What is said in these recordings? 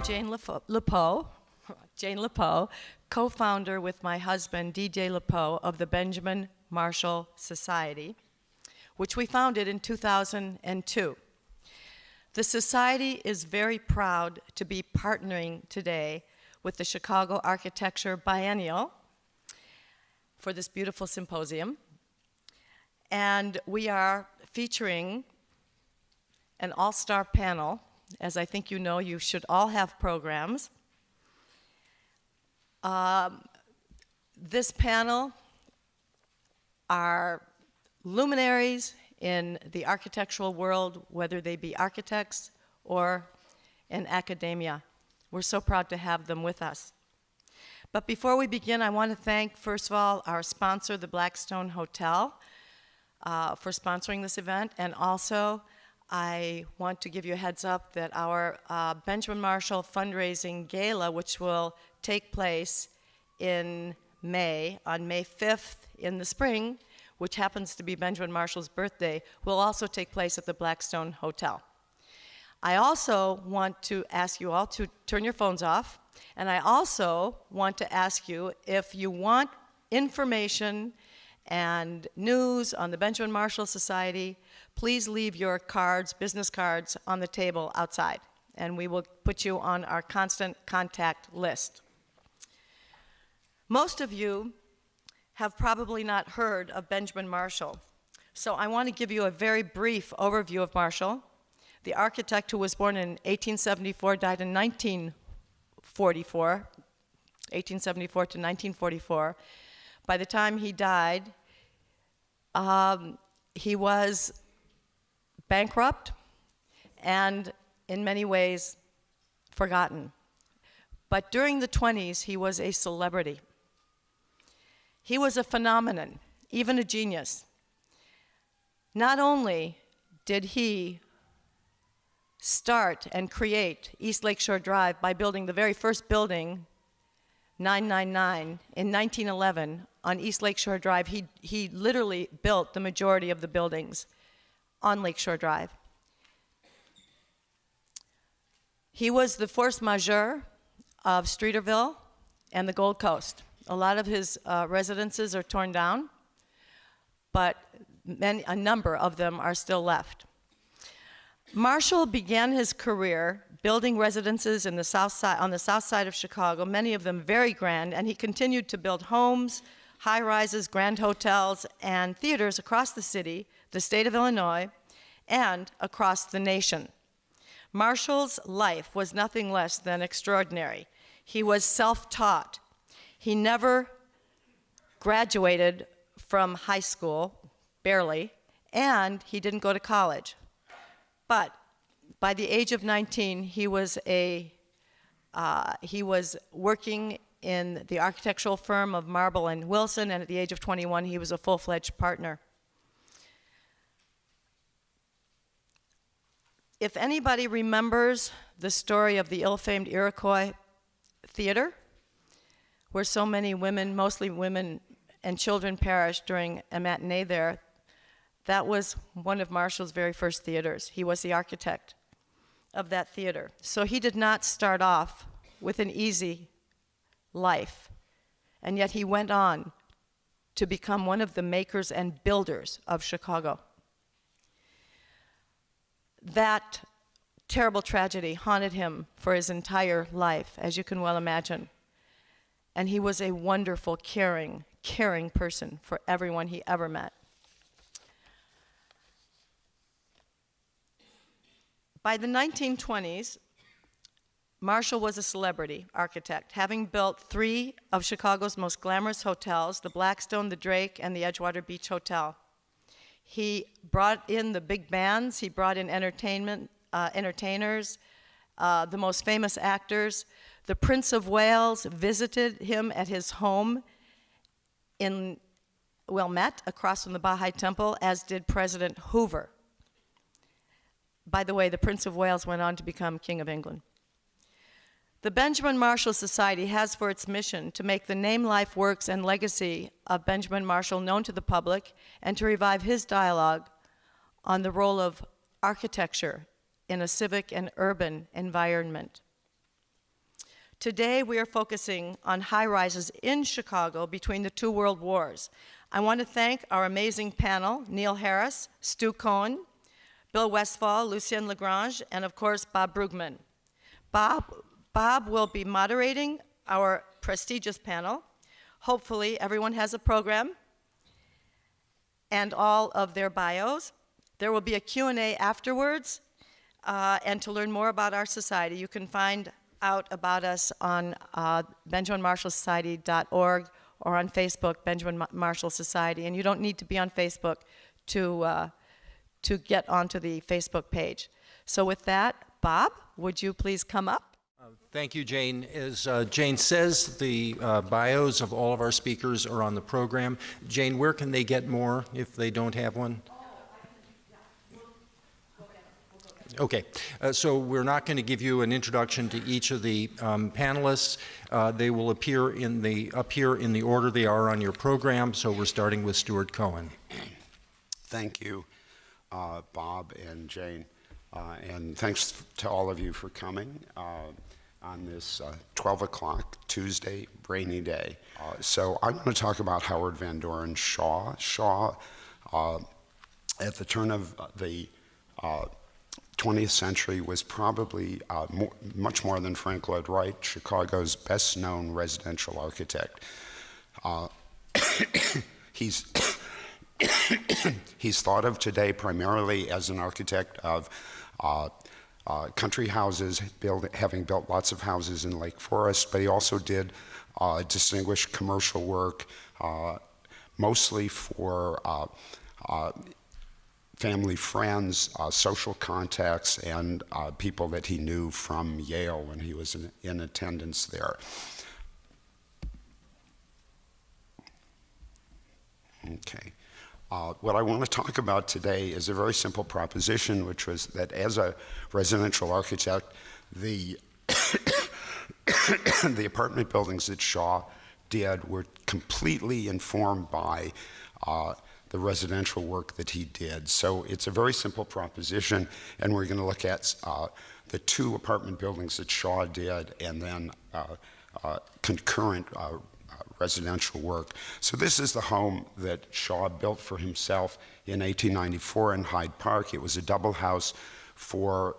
Jane LePeau, co-founder with my husband, DJ LePeau, of the Benjamin Marshall Society, which we founded in 2002. The Society is very proud to be partnering today with the Chicago Architecture Biennial for this beautiful symposium. And we are featuring an all-star panel. As I think you know, you should all have programs. This panel are luminaries in the architectural world, whether they be architects or in academia. We're so proud to have them with us. But before we begin, I want to thank, first of all, our sponsor, the Blackstone Hotel, for sponsoring this event. And also, I want to give you a heads up that our Benjamin Marshall fundraising gala, which will take place in May, on May 5th in the spring, which happens to be Benjamin Marshall's birthday, will also take place at the Blackstone Hotel. I also want to ask you all to turn your phones off, and I also want to ask you if you want information and news on the Benjamin Marshall Society, please leave your cards, business cards, on the table outside, and we will put you on our constant contact list. Most of you have probably not heard of Benjamin Marshall, so I want to give you a very brief overview of Marshall, the architect who was born in 1874, died in 1874 to 1944. By the time he died, he was bankrupt and in many ways forgotten. But during the 20s, he was a celebrity. He was a phenomenon, even a genius. Not only did he start and create East Lakeshore Drive by building the very first building, 999, in 1911 on East Lakeshore Drive. He literally built the majority of the buildings on Lakeshore Drive. He was the force majeure of Streeterville and the Gold Coast. A lot of his residences are torn down, but a number of them are still left. Marshall began his career building residences in the south side, on the south side of Chicago, many of them very grand, and he continued to build homes, high-rises, grand hotels, and theaters across the city, the state of Illinois, and across the nation. Marshall's life was nothing less than extraordinary. He was self-taught. He never graduated from high school, barely, and he didn't go to college. But by the age of 19, he was working in the architectural firm of Marble and Wilson, and at the age of 21, he was a full-fledged partner. If anybody remembers the story of the ill-famed Iroquois Theater, where so many women, mostly women and children, perished during a matinee there, that was one of Marshall's very first theaters. He was the architect of that theater. So he did not start off with an easy life, and yet he went on to become one of the makers and builders of Chicago. That terrible tragedy haunted him for his entire life, as you can well imagine. And he was a wonderful, caring person for everyone he ever met. By the 1920s, Marshall was a celebrity architect, having built 3 of Chicago's most glamorous hotels, the Blackstone, the Drake, and the Edgewater Beach Hotel. He brought in the big bands, he brought in entertainers, the most famous actors. The Prince of Wales visited him at his home in Wilmette, across from the Baha'i Temple, as did President Hoover. By the way, the Prince of Wales went on to become King of England. The Benjamin Marshall Society has for its mission to make the name, life, works, and legacy of Benjamin Marshall known to the public and to revive his dialogue on the role of architecture in a civic and urban environment. Today, we are focusing on high-rises in Chicago between the two world wars. I want to thank our amazing panel, Neil Harris, Stu Cohen, Bill Westphal, Lucien Lagrange, and of course, Bob Brugman. Bob will be moderating our prestigious panel. Hopefully, everyone has a program and all of their bios. There will be a Q&A afterwards, and to learn more about our society, you can find out about us on BenjaminMarshallSociety.org or on Facebook, Benjamin Marshall Society. And you don't need to be on Facebook to get onto the Facebook page. So with that, Bob, would you please come up? Thank you, Jane. As Jane says, the bios of all of our speakers are on the program. Jane, where can they get more if they don't have one? Okay, so we're not going to give you an introduction to each of the panelists. They will appear up here in the order they are on your program. So we're starting with Stuart Cohen. Thank you, Bob and Jane, and thanks to all of you for coming on this 12 o'clock Tuesday rainy day. So I'm going to talk about Howard Van Doren Shaw. Shaw, at the turn of the 20th century, was probably much more than Frank Lloyd Wright, Chicago's best-known residential architect. He's thought of today primarily as an architect of country houses, having built lots of houses in Lake Forest, but he also did distinguished commercial work, mostly for family friends, social contacts, and people that he knew from Yale when he was in attendance there. Okay. What I want to talk about today is a very simple proposition, which was that as a residential architect, the the apartment buildings that Shaw did were completely informed by the residential work that he did. So it's a very simple proposition, and we're going to look at the two apartment buildings that Shaw did and then concurrent residential work. So this is the home that Shaw built for himself in 1894 in Hyde Park. It was a double house for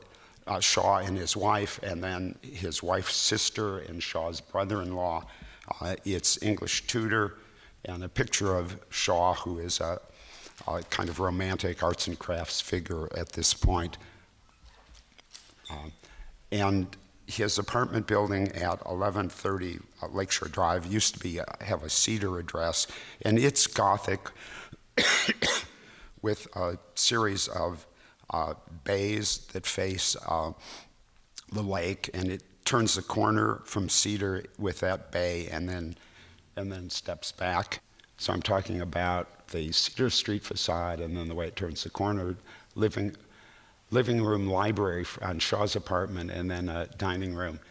Shaw and his wife, and then his wife's sister and Shaw's brother-in-law. It's English Tudor, and a picture of Shaw, who is a kind of romantic arts and crafts figure at this point. And his apartment building at 1130 Lakeshore Drive used to have a cedar address, and it's Gothic with a series of bays that face the lake, and it turns the corner from cedar with that bay and then steps back. So I'm talking about the Cedar Street facade and then the way it turns the corner, living room, library on Shaw's apartment, and then a dining room,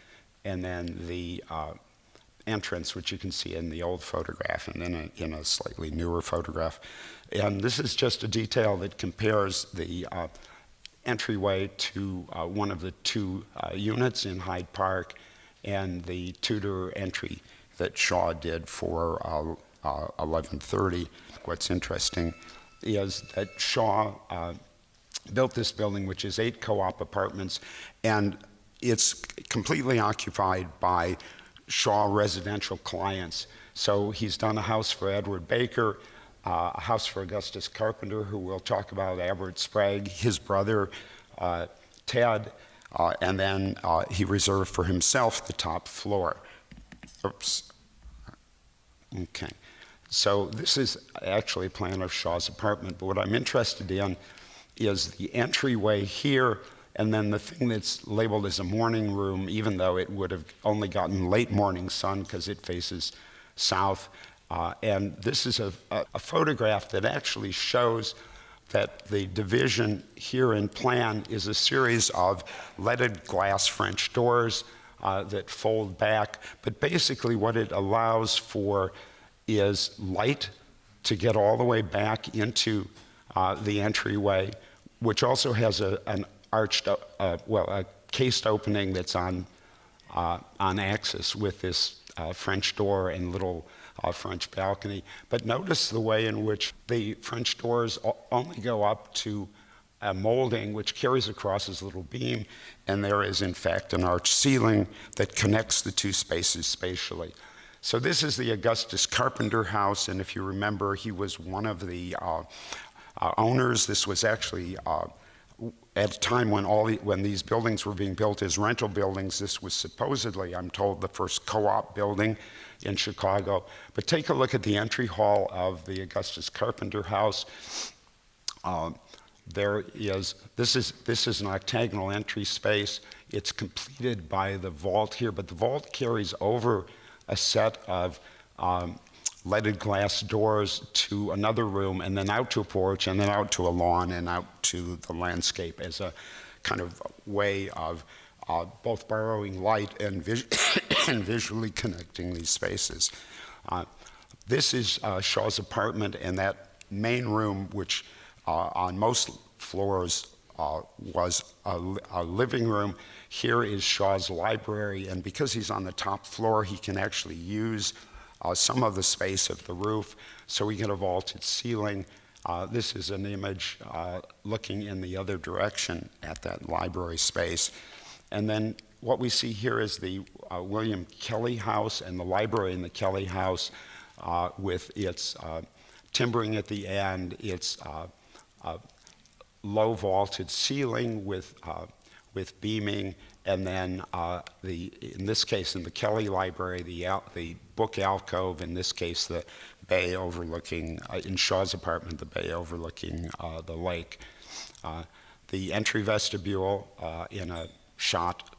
and then the entrance, which you can see in the old photograph and then in a slightly newer photograph. And this is just a detail that compares the entryway to one of the two units in Hyde Park and the Tudor entry that Shaw did for 1130. What's interesting is that Shaw built this building, which is 8 co-op apartments, and it's completely occupied by Shaw residential clients. So he's done a house for Edward Baker, a house for Augustus Carpenter, who we'll talk about, Albert Sprague, his brother, Ted, and then he reserved for himself the top floor. Oops. Okay. So this is actually a plan of Shaw's apartment, but what I'm interested in is the entryway here, and then the thing that's labeled as a morning room, even though it would have only gotten late morning sun because it faces south. And this is a photograph that actually shows that the division here in plan is a series of leaded glass French doors that fold back. But basically what it allows for is light to get all the way back into the entryway, which also has an arched, a cased opening that's on on axis with this French door and little French balcony. But notice the way in which the French doors only go up to a molding which carries across this little beam, and there is in fact an arched ceiling that connects the two spaces spatially. So this is the Augustus Carpenter house, and if you remember, he was one of the owners. This was actually at a time when these buildings were being built as rental buildings. This was supposedly, I'm told, the first co-op building in Chicago. But take a look at the entry hall of the Augustus Carpenter house. This is an octagonal entry space. It's completed by the vault here, but the vault carries over a set of leaded glass doors to another room, and then out to a porch, and then out to a lawn, and out to the landscape as a kind of way of both borrowing light and, and visually connecting these spaces. This is Shaw's apartment, and that main room, which on most floors was a living room. Here is Shaw's library, and because he's on the top floor, he can actually use some of the space of the roof, so we get a vaulted ceiling. This is an image looking in the other direction at that library space. And then what we see here is the William Kelly House and the library in the Kelly House with its timbering at the end, its low vaulted ceiling with beaming, and then in this case in the Kelly Library, the book alcove, in this case the bay overlooking, in Shaw's apartment, the bay overlooking the lake. The entry vestibule in a shot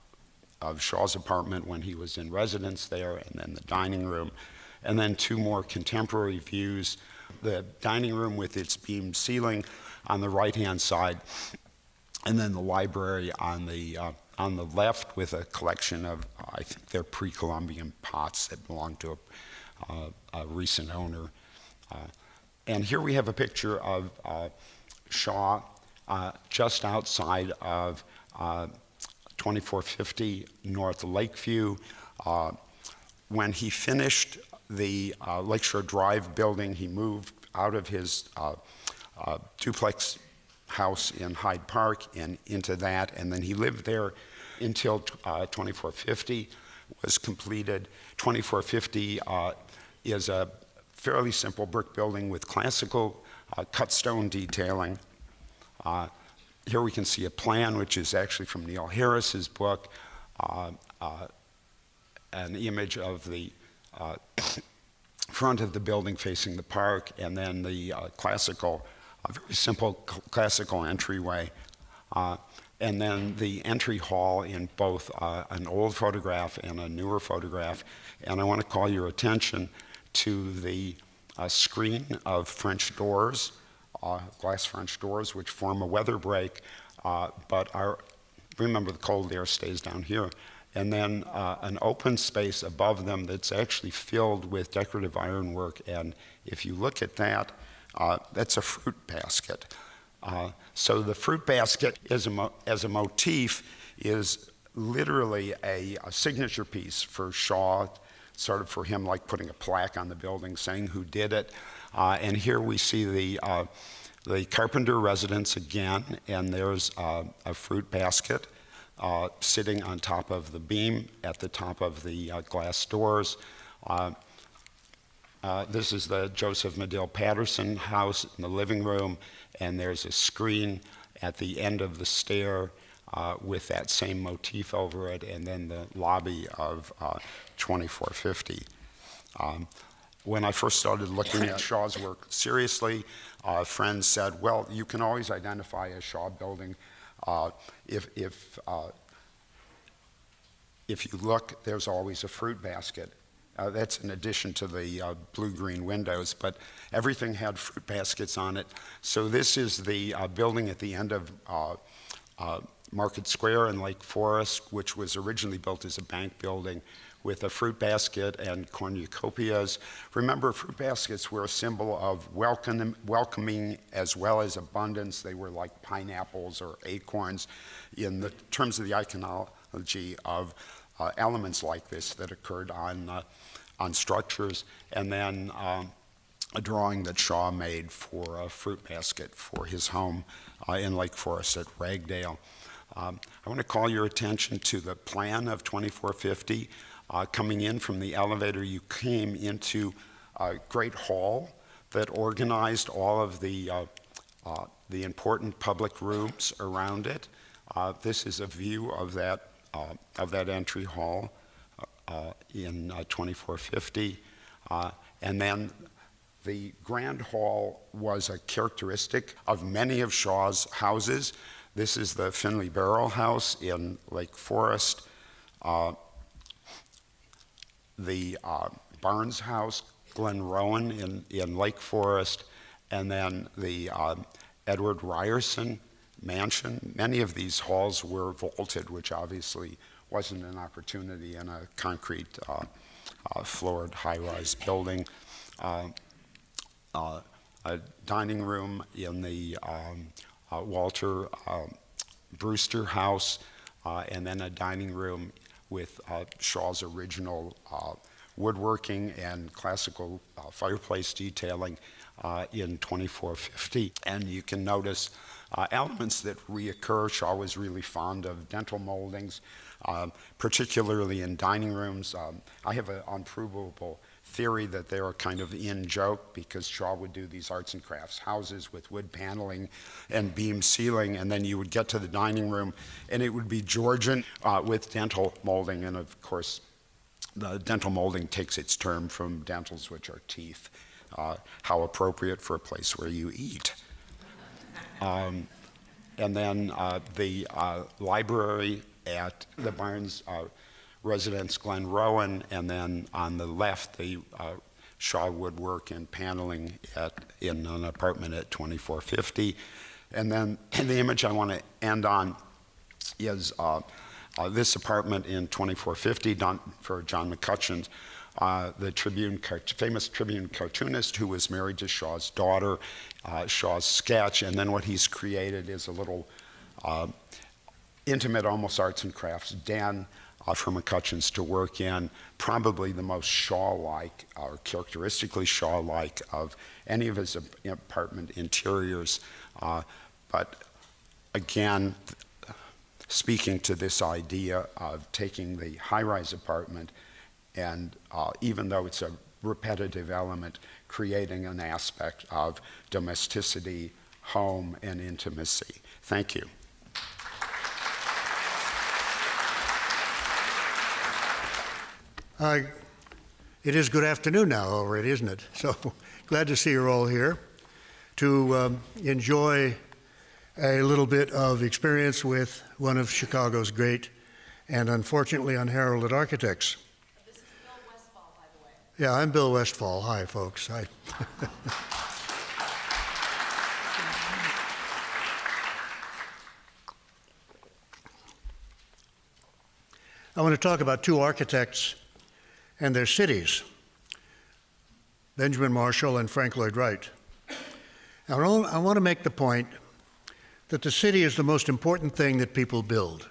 of Shaw's apartment when he was in residence there, and then the dining room, and then two more contemporary views. The dining room with its beamed ceiling on the right-hand side, and then the library on the left with a collection of, I think they're pre-Columbian pots that belong to a recent owner. And here we have a picture of Shaw just outside of 2450 North Lakeview. When he finished the Lakeshore Drive building, he moved out of his duplex house in Hyde Park and into that, and then he lived there until 2450 was completed. 2450 is a fairly simple brick building with classical cut stone detailing. Here we can see a plan, which is actually from Neil Harris's book, an image of the front of the building facing the park, and then the classical, a very simple classical entryway. And then the entry hall in both an old photograph and a newer photograph. And I want to call your attention to the screen of French doors, glass French doors, which form a weather break, remember the cold air stays down here. And then an open space above them that's actually filled with decorative ironwork. And if you look at that, that's a fruit basket. So the fruit basket as a motif is literally a signature piece for Shaw, sort of for him like putting a plaque on the building saying who did it. And here we see the Carpenter residence again, and there's a fruit basket sitting on top of the beam at the top of the glass doors. This is the Joseph Medill Patterson house in the living room, and there's a screen at the end of the stair with that same motif over it, and then the lobby of 2450. When I first started looking at Shaw's work seriously, friends said, well, you can always identify a Shaw building if you look, there's always a fruit basket. That's in addition to the blue-green windows, but everything had fruit baskets on it. So this is the building at the end of Market Square in Lake Forest, which was originally built as a bank building with a fruit basket and cornucopias. Remember, fruit baskets were a symbol of welcoming as well as abundance. They were like pineapples or acorns in the terms of the iconology of elements like this that occurred on structures, and then a drawing that Shaw made for a fruit basket for his home in Lake Forest at Ragdale. I want to call your attention to the plan of 2450. Coming in from the elevator, you came into a great hall that organized all of the important public rooms around it. This is a view of that entry hall in 2450. And then the Grand Hall was a characteristic of many of Shaw's houses. This is the Finley Barrel House in Lake Forest, the Barnes House, Glen Rowan in Lake Forest, and then the Edward Ryerson Mansion. Many of these halls were vaulted, which obviously wasn't an opportunity in a concrete floored high-rise building. A dining room in the Walter Brewster House, and then a dining room with Shaw's original woodworking and classical fireplace detailing in 2450. And you can notice elements that reoccur. Shaw was really fond of dental moldings, particularly in dining rooms. I have an unprovable theory that they were kind of in joke, because Shaw would do these arts and crafts houses with wood paneling and beam ceiling, and then you would get to the dining room and it would be Georgian with dental molding. And of course, the dental molding takes its term from dentals, which are teeth. How appropriate for a place where you eat. And then the library at the Barnes residence, Glen Rowan, and then on the left, the Shaw woodwork and paneling in an apartment at 2450. And then the image I want to end on is this apartment in 2450 done for John McCutcheon, the famous Tribune cartoonist who was married to Shaw's daughter. Shaw's sketch, and then what he's created is a little intimate, almost arts and crafts den for McCutcheon's to work in, probably the most Shaw-like, or characteristically Shaw-like, of any of his apartment interiors. But again, speaking to this idea of taking the high-rise apartment and even though it's a repetitive element, creating an aspect of domesticity, home, and intimacy. Thank you. It is good afternoon now already, isn't it? So glad to see you're all here to enjoy a little bit of experience with one of Chicago's great and unfortunately unheralded architects. This is Bill Westfall, by the way. Yeah, I'm Bill Westfall. Hi, folks. Hi. I want to talk about two architects and their cities, Benjamin Marshall and Frank Lloyd Wright. I want to make the point that the city is the most important thing that people build.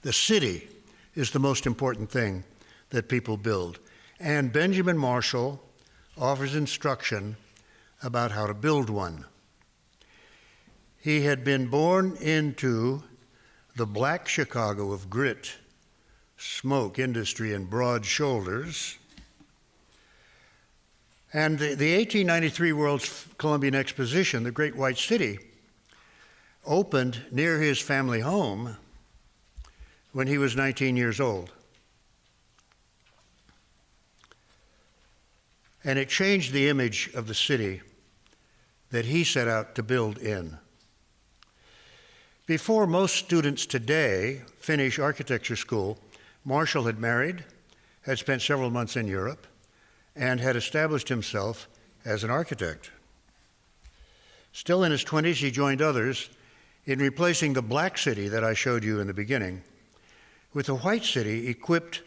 The city is the most important thing that people build. And Benjamin Marshall offers instruction about how to build one. He had been born into the black Chicago of grit, smoke, industry, and broad shoulders. And the 1893 World's Columbian Exposition, the Great White City, opened near his family home when he was 19 years old. And it changed the image of the city that he set out to build in. Before most students today finish architecture school, Marshall had married, had spent several months in Europe, and had established himself as an architect. Still in his 20s, he joined others in replacing the black city that I showed you in the beginning with a white city equipped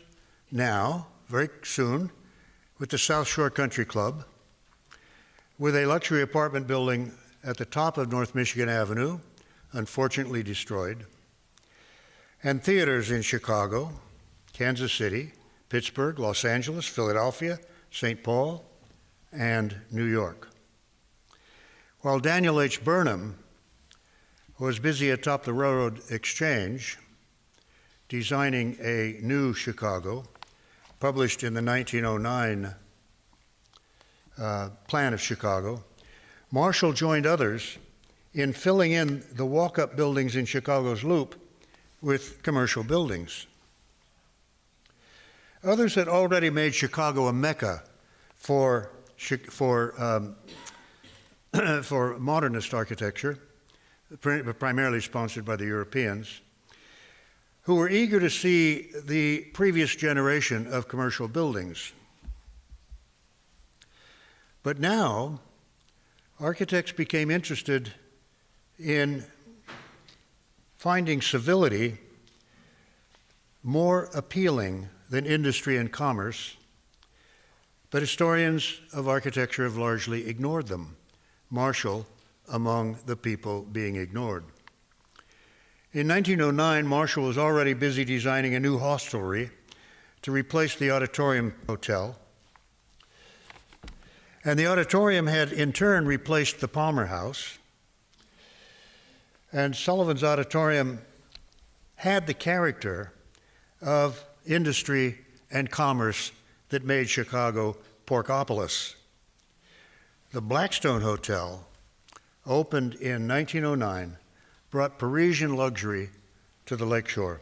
now, very soon, with the South Shore Country Club, with a luxury apartment building at the top of North Michigan Avenue, unfortunately destroyed, and theaters in Chicago, Kansas City, Pittsburgh, Los Angeles, Philadelphia, St. Paul, and New York. While Daniel H. Burnham was busy atop the Railroad Exchange designing a new Chicago, published in the 1909 Plan of Chicago, Marshall joined others in filling in the walk-up buildings in Chicago's Loop with commercial buildings. Others had already made Chicago a mecca for modernist architecture, primarily sponsored by the Europeans, who were eager to see the previous generation of commercial buildings. But now, architects became interested in finding civility more appealing than industry and commerce, but historians of architecture have largely ignored them, Marshall among the people being ignored. In 1909, Marshall was already busy designing a new hostelry to replace the Auditorium Hotel, and the Auditorium had in turn replaced the Palmer House, and Sullivan's Auditorium had the character of industry and commerce that made Chicago Porkopolis. The Blackstone Hotel, opened in 1909, brought Parisian luxury to the lakeshore.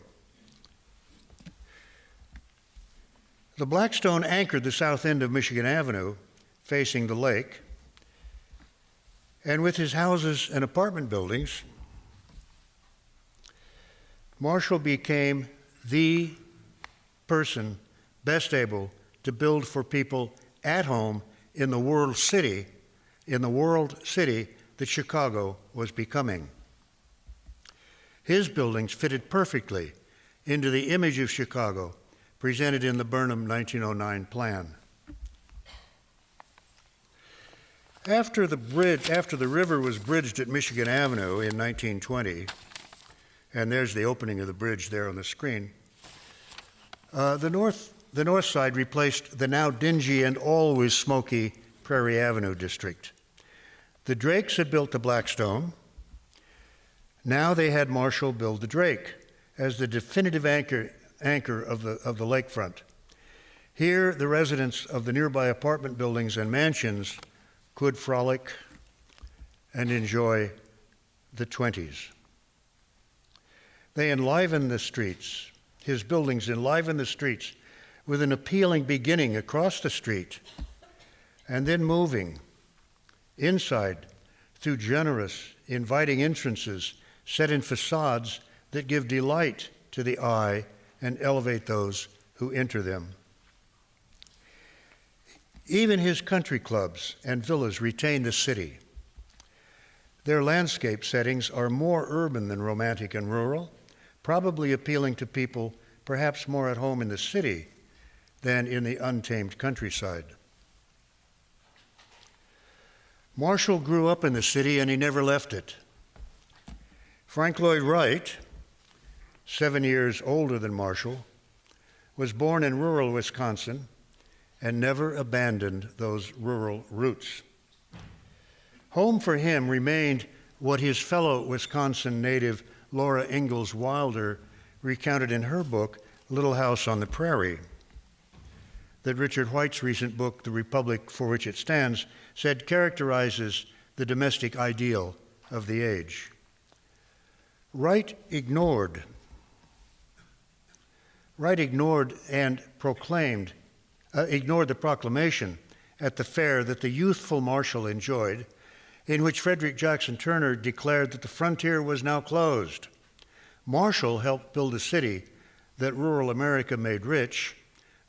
The Blackstone anchored the south end of Michigan Avenue, facing the lake, and with his houses and apartment buildings, Marshall became the person best able to build for people at home in the world city that Chicago was becoming. His buildings fitted perfectly into the image of Chicago presented in the Burnham 1909 plan. After the river was bridged at Michigan Avenue in 1920, and there's the opening of the bridge there on the screen, the north side replaced the now dingy and always smoky Prairie Avenue district. The Drakes had built the Blackstone. Now they had Marshall build the Drake as the definitive anchor of the lakefront. Here, the residents of the nearby apartment buildings and mansions could frolic and enjoy the 20s. They enlivened the streets. His buildings enlivened the streets with an appealing beginning across the street and then moving inside through generous, inviting entrances set in facades that give delight to the eye and elevate those who enter them. Even his country clubs and villas retain the city. Their landscape settings are more urban than romantic and rural, probably appealing to people perhaps more at home in the city than in the untamed countryside. Marshall grew up in the city and he never left it. Frank Lloyd Wright, 7 years older than Marshall, was born in rural Wisconsin and never abandoned those rural roots. Home for him remained what his fellow Wisconsin native Laura Ingalls Wilder recounted in her book, Little House on the Prairie, that Richard White's recent book, The Republic for Which It Stands, said characterizes the domestic ideal of the age. Wright ignored and ignored the proclamation at the fair that the youthful Marshall enjoyed, in which Frederick Jackson Turner declared that the frontier was now closed. Marshall helped build a city that rural America made rich.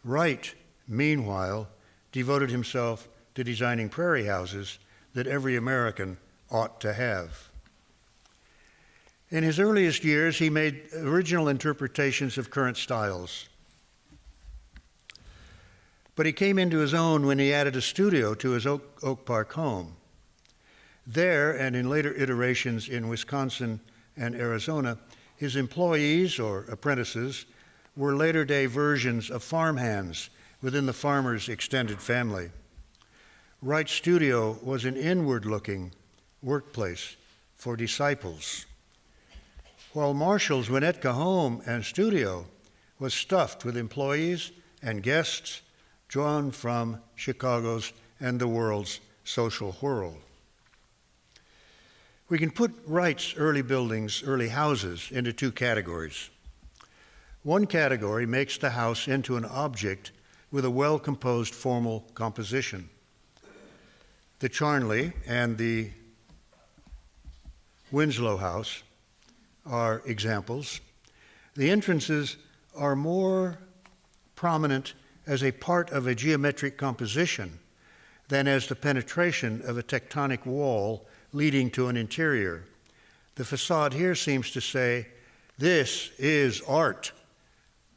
Wright, meanwhile, devoted himself to designing prairie houses that every American ought to have. In his earliest years, he made original interpretations of current styles. But he came into his own when he added a studio to his Oak Park home. There, and in later iterations in Wisconsin and Arizona, his employees or apprentices were later-day versions of farmhands within the farmer's extended family. Wright's studio was an inward-looking workplace for disciples, while Marshall's Winnetka home and studio was stuffed with employees and guests drawn from Chicago's and the world's social whirl. We can put Wright's early buildings, early houses, into two categories. One category makes the house into an object with a well-composed formal composition. The Charnley and the Winslow House are examples. The entrances are more prominent as a part of a geometric composition than as the penetration of a tectonic wall leading to an interior. The facade here seems to say, this is art,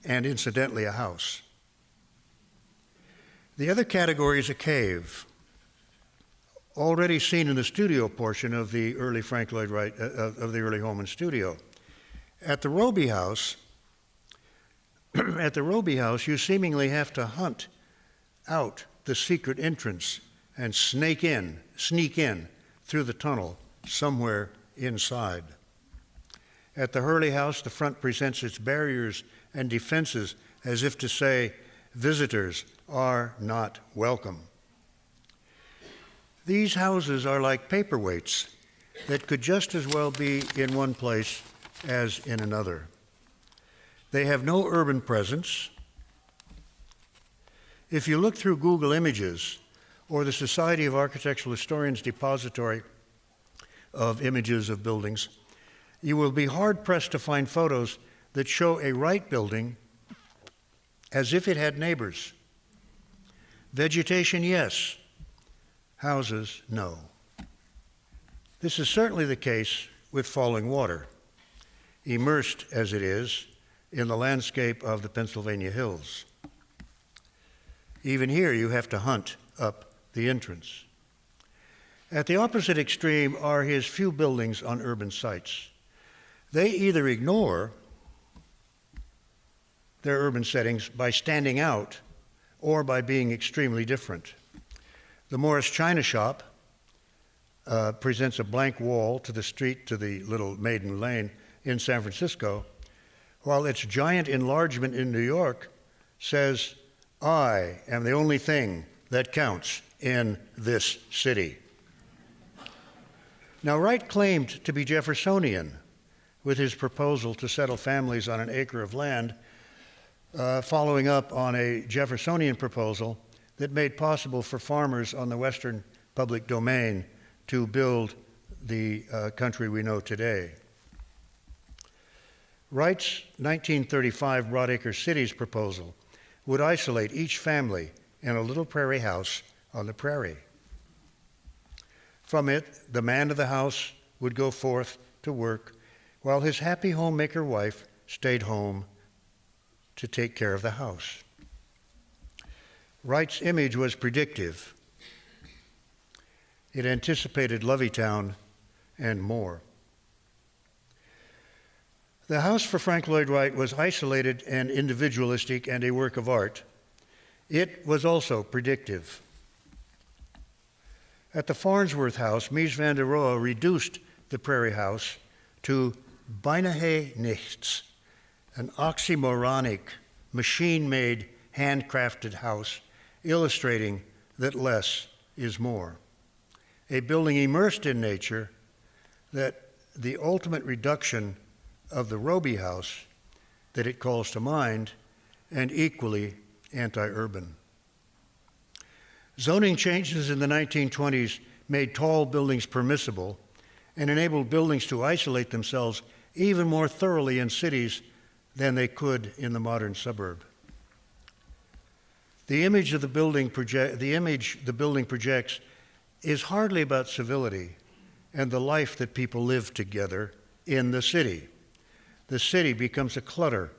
and incidentally a house. The other category is a cave, already seen in the studio portion of the early Frank Lloyd Wright, of the early home and studio. At the Roby House, you seemingly have to hunt out the secret entrance and sneak in through the tunnel somewhere inside. At the Hurley House, the front presents its barriers and defenses as if to say, visitors are not welcome. These houses are like paperweights that could just as well be in one place as in another. They have no urban presence. If you look through Google Images or the Society of Architectural Historians depository of images of buildings, you will be hard-pressed to find photos that show a Wright building as if it had neighbors. Vegetation, yes. Houses, no. This is certainly the case with Falling Water, immersed as it is in the landscape of the Pennsylvania hills. Even here, you have to hunt up the entrance. At the opposite extreme are his few buildings on urban sites. They either ignore their urban settings by standing out or by being extremely different. The Morris China Shop presents a blank wall to the street to the little Maiden Lane in San Francisco, while its giant enlargement in New York says, I am the only thing that counts in this city. Now, Wright claimed to be Jeffersonian with his proposal to settle families on an acre of land, following up on a Jeffersonian proposal that made possible for farmers on the western public domain to build the country we know today. Wright's 1935 Broadacre Cities proposal would isolate each family in a little prairie house on the prairie. From it, the man of the house would go forth to work, while his happy homemaker wife stayed home to take care of the house. Wright's image was predictive. It anticipated Loveytown and more. The house for Frank Lloyd Wright was isolated and individualistic and a work of art. It was also predictive. At the Farnsworth House, Mies van der Rohe reduced the prairie house to beinahe nichts, an oxymoronic, machine-made, handcrafted house, illustrating that less is more. A building immersed in nature, that the ultimate reduction of the Roby House that it calls to mind, and equally anti-urban. Zoning changes in the 1920s made tall buildings permissible and enabled buildings to isolate themselves even more thoroughly in cities than they could in the modern suburb. The image the building projects is hardly about civility and the life that people live together in the city. The city becomes a clutter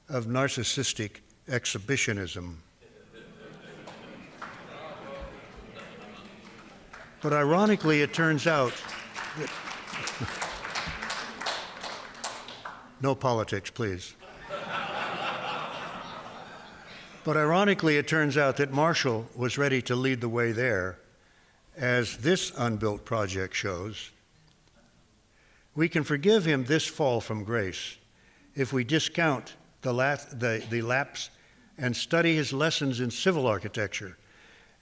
of narcissistic exhibitionism. But ironically, it turns out that no politics, please. But ironically, it turns out that Marshall was ready to lead the way there, as this unbuilt project shows. We can forgive him this fall from grace if we discount the lapse and study his lessons in civil architecture,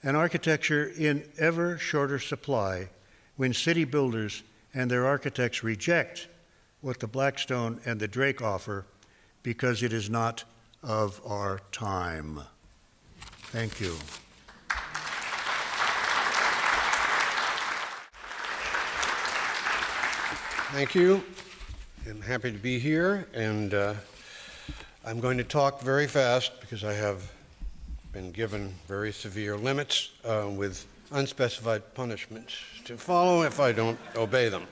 an architecture in ever shorter supply when city builders and their architects reject what the Blackstone and the Drake offer because it is not of our time. Thank you. Thank you. I'm happy to be here, and I'm going to talk very fast because I have been given very severe limits with unspecified punishments to follow if I don't obey them.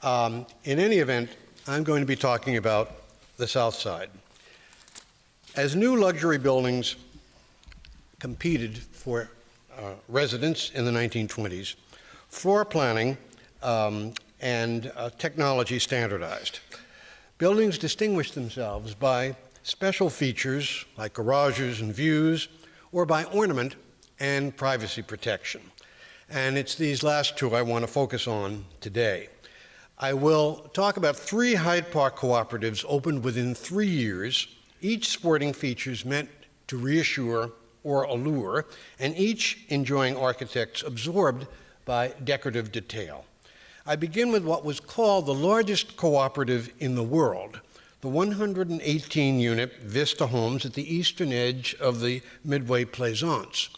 In any event, I'm going to be talking about the South Side. As new luxury buildings competed for residents in the 1920s, floor planning and technology standardized. Buildings distinguished themselves by special features like garages and views, or by ornament and privacy protection. And it's these last two I want to focus on today. I will talk about 3 Hyde Park cooperatives opened within 3 years, each sporting features meant to reassure or allure, and each enjoying architects absorbed by decorative detail. I begin with what was called the largest cooperative in the world, the 118-unit Vista Homes at the eastern edge of the Midway Plaisance.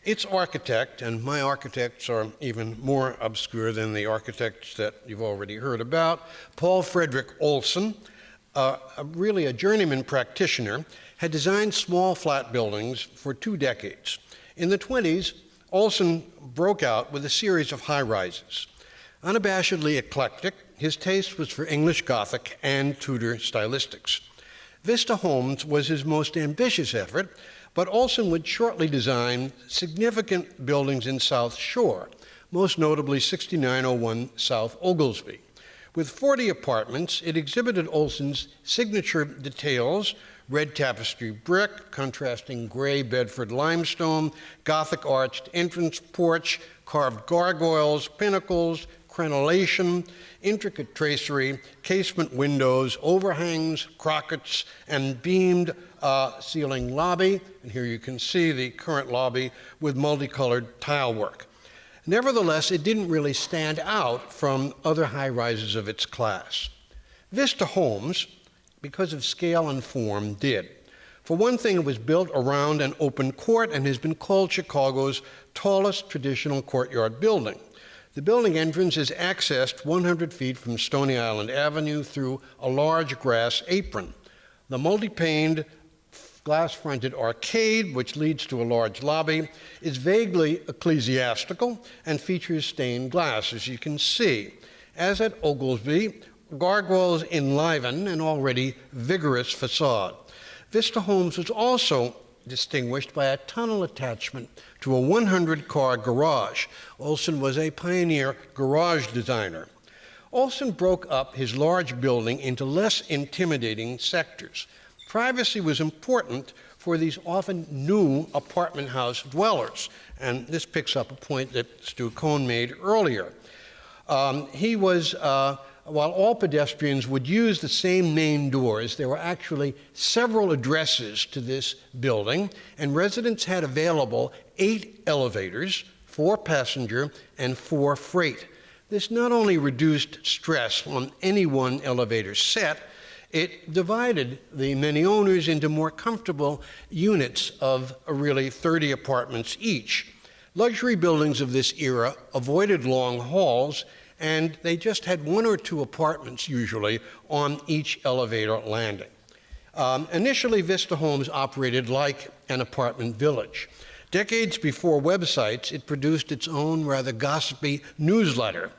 Its architect, and my architects are even more obscure than the architects that you've already heard about, Paul Frederick Olson, really a journeyman practitioner, had designed small flat buildings for 2 decades. In the 20s, Olson broke out with a series of high-rises. Unabashedly eclectic, his taste was for English Gothic and Tudor stylistics. Vista Homes was his most ambitious effort, but Olson would shortly design significant buildings in South Shore, most notably 6901 South Oglesby. With 40 apartments, it exhibited Olson's signature details: red tapestry brick, contrasting gray Bedford limestone, Gothic arched entrance porch, carved gargoyles, pinnacles, crenellation, intricate tracery, casement windows, overhangs, crockets, and beamed ceiling lobby. And here you can see the current lobby with multicolored tile work. Nevertheless, it didn't really stand out from other high-rises of its class. Vista Homes, because of scale and form, did. For one thing, it was built around an open court and has been called Chicago's tallest traditional courtyard building. The building entrance is accessed 100 feet from Stony Island Avenue through a large grass apron. The multi-paned, glass-fronted arcade, which leads to a large lobby, is vaguely ecclesiastical and features stained glass, as you can see. As at Oglesby, gargoyles enliven an already vigorous facade. Vista Homes was also distinguished by a tunnel attachment to a 100-car garage. Olson was a pioneer garage designer. Olson broke up his large building into less intimidating sectors. Privacy was important for these often new apartment house dwellers, and this picks up a point that Stu Cohn made earlier. While all pedestrians would use the same main doors, there were actually several addresses to this building, and residents had available 8 elevators, 4 passenger and 4 freight. This not only reduced stress on any one elevator set, it divided the many owners into more comfortable units of really 30 apartments each. Luxury buildings of this era avoided long halls, and they just had 1 or 2 apartments usually on each elevator landing. Initially, Vista Homes operated like an apartment village. Decades before websites, it produced its own rather gossipy newsletter.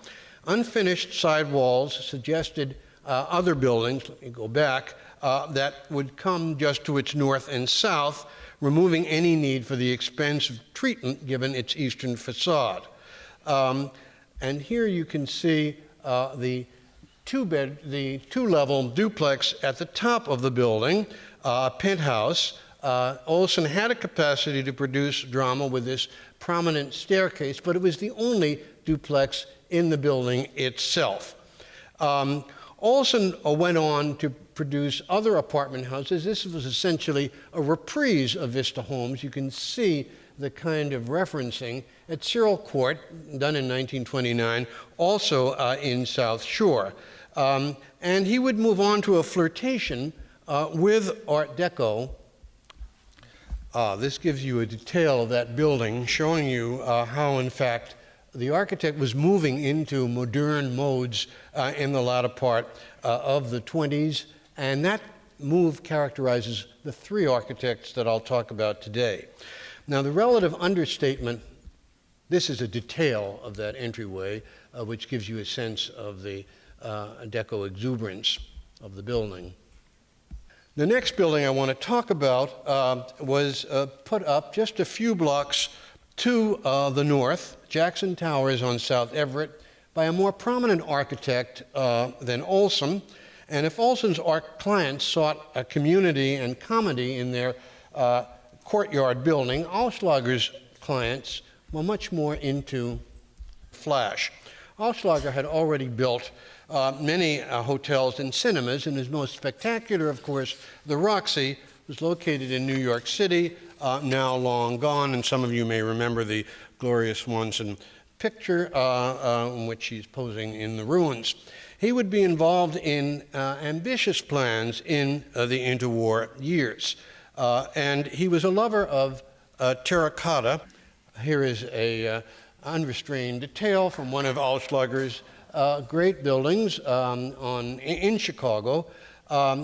Unfinished sidewalls suggested other buildings, let me go back, that would come just to its north and south, removing any need for the expense of treatment given its eastern facade. And here you can see the two-level duplex at the top of the building, a penthouse, Olson had a capacity to produce drama with this prominent staircase, but it was the only duplex in the building itself. Olson went on to produce other apartment houses. This was essentially a reprise of Vista Homes. You can see the kind of referencing at Cyril Court, done in 1929, also in South Shore. And he would move on to a flirtation with Art Deco. This gives you a detail of that building, showing you how, in fact, the architect was moving into modern modes in the latter part of the 20s, and that move characterizes the three architects that I'll talk about today. Now, the relative understatement, this is a detail of that entryway, which gives you a sense of the Deco exuberance of the building. The next building I want to talk about was put up just a few blocks to the north, Jackson Towers on South Everett, by a more prominent architect than Olson. And if Olson's clients sought a community and comedy in their courtyard building, Auslager's clients were much more into flash. Auslager had already built many hotels and cinemas, and his most spectacular, of course, the Roxy, was located in New York City, now long gone, and some of you may remember the Gloria Swanson picture in which she's posing in the ruins. He would be involved in ambitious plans in the interwar years, and he was a lover of terracotta. Here is a unrestrained detail from one of Auslager's great buildings in Chicago.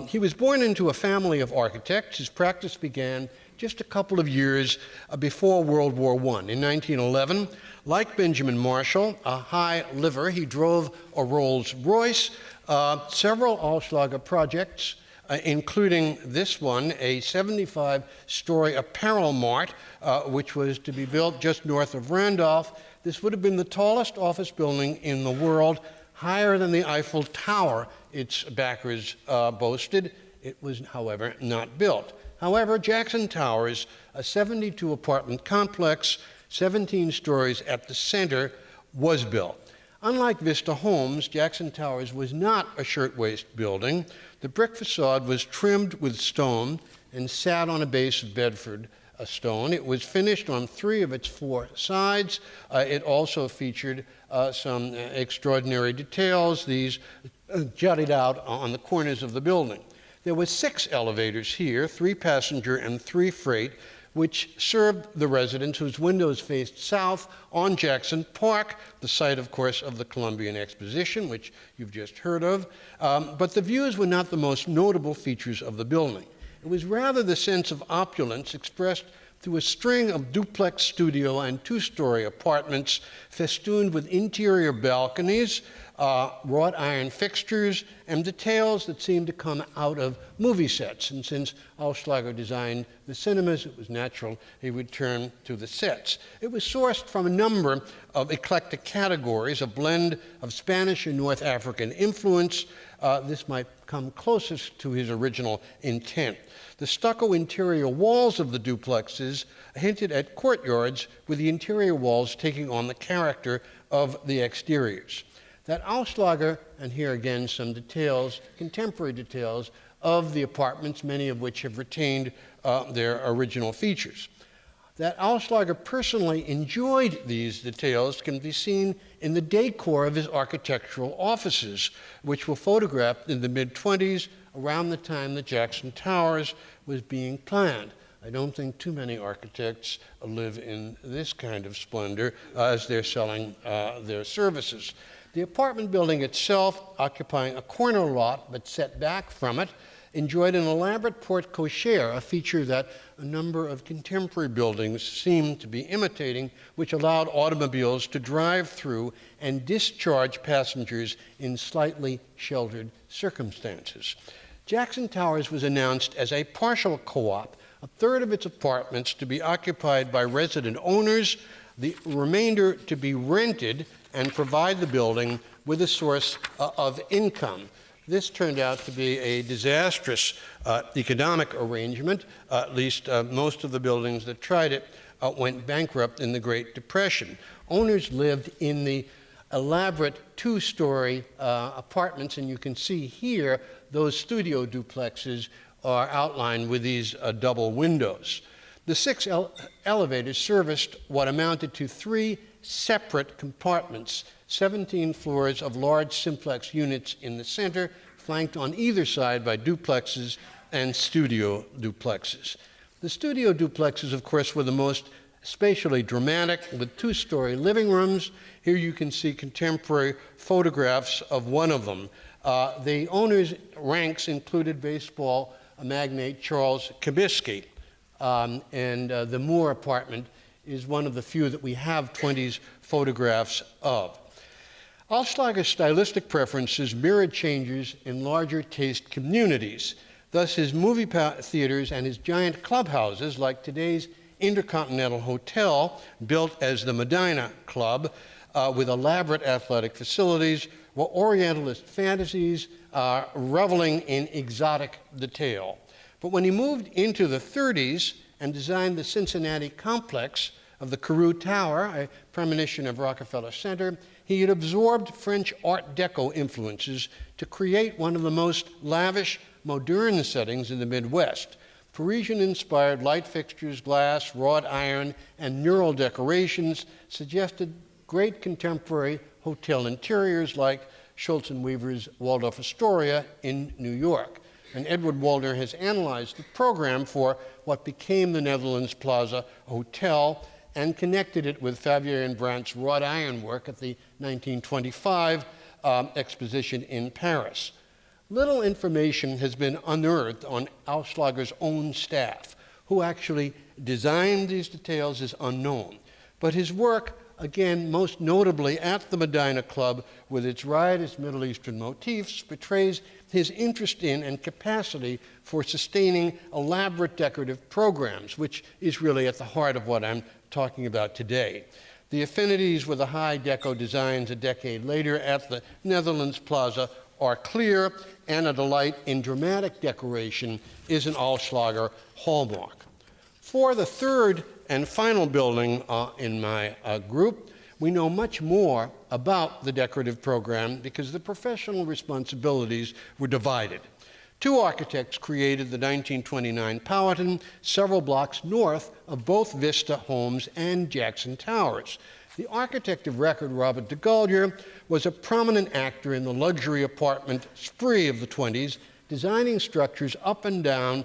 He was born into a family of architects. His practice began just a couple of years before World War I. In 1911, like Benjamin Marshall, a high liver, he drove a Rolls-Royce. Several Auslager projects, including this one, a 75-story apparel mart, which was to be built just north of Randolph. This would have been the tallest office building in the world, higher than the Eiffel Tower its backers boasted. It was, however, not built. However, Jackson Towers, a 72-apartment complex, 17 stories at the center, was built. Unlike Vista Homes, Jackson Towers was not a shirtwaist building. The brick facade was trimmed with stone and sat on a base of Bedford stone. It was finished on 3 of its 4 sides. It also featured some extraordinary details. These jutted out on the corners of the building. There were 6 elevators here, 3 passenger and 3 freight, which served the residents whose windows faced south on Jackson Park, the site, of course, of the Columbian Exposition, which you've just heard of. But the views were not the most notable features of the building. It was rather the sense of opulence expressed through a string of duplex studio and 2-story apartments festooned with interior balconies, wrought iron fixtures, and details that seemed to come out of movie sets. And since Auslager designed the cinemas, it was natural he would turn to the sets. It was sourced from a number of eclectic categories, a blend of Spanish and North African influence. This might come closest to his original intent. The stucco interior walls of the duplexes hinted at courtyards, with the interior walls taking on the character of the exteriors. That Auslager, and here again some details, contemporary details, of the apartments, many of which have retained their original features. That Auslager personally enjoyed these details can be seen in the decor of his architectural offices, which were photographed in the mid-20s, around the time that Jackson Towers was being planned. I don't think too many architects live in this kind of splendor as they're selling their services. The apartment building itself, occupying a corner lot but set back from it, enjoyed an elaborate porte cochere, a feature that a number of contemporary buildings seem to be imitating, which allowed automobiles to drive through and discharge passengers in slightly sheltered circumstances. Jackson Towers was announced as a partial co-op, a third of its apartments to be occupied by resident owners, the remainder to be rented and provide the building with a source of income. This turned out to be a disastrous economic arrangement. At least most of the buildings that tried it went bankrupt in the Great Depression. Owners lived in the elaborate two-story apartments, and you can see here those studio duplexes are outlined with these double windows. The 6 elevators serviced what amounted to 3 separate compartments, 17 floors of large simplex units in the center, flanked on either side by duplexes and studio duplexes. The studio duplexes, of course, were the most spatially dramatic, with 2-story living rooms. Here you can see contemporary photographs of one of them. The owners' ranks included baseball magnate Charles Kabisky, and the Moore apartment is one of the few that we have 20s photographs of. Allschlager's stylistic preferences mirrored changes in larger taste communities. Thus, his movie theaters and his giant clubhouses, like today's Intercontinental Hotel, built as the Medina Club, with elaborate athletic facilities, were Orientalist fantasies reveling in exotic detail. But when he moved into the 30s and designed the Cincinnati complex of the Carew Tower, a premonition of Rockefeller Center, he had absorbed French Art Deco influences to create one of the most lavish, modern settings in the Midwest. Parisian-inspired light fixtures, glass, wrought iron, and mural decorations suggested great contemporary hotel interiors like Schultz and Weaver's Waldorf Astoria in New York. And Edward Waldner has analyzed the program for what became the Netherlands Plaza Hotel and connected it with Favier and Brandt's wrought iron work at the 1925 exposition in Paris. Little information has been unearthed on Allschlager's own staff. Who actually designed these details is unknown. But his work, again, most notably at the Medina Club with its riotous Middle Eastern motifs, betrays his interest in and capacity for sustaining elaborate decorative programs, which is really at the heart of what I'm talking about today. The affinities with the high deco designs a decade later at the Netherlands Plaza are clear, and a delight in dramatic decoration is an Allschlager hallmark. For the third and final building in my group, we know much more about the decorative program because the professional responsibilities were divided. 2 architects created the 1929 Powhatan, several blocks north of both Vista Homes and Jackson Towers. The architect of record, Robert DeGolyer, was a prominent actor in the luxury apartment spree of the 20s, designing structures up and down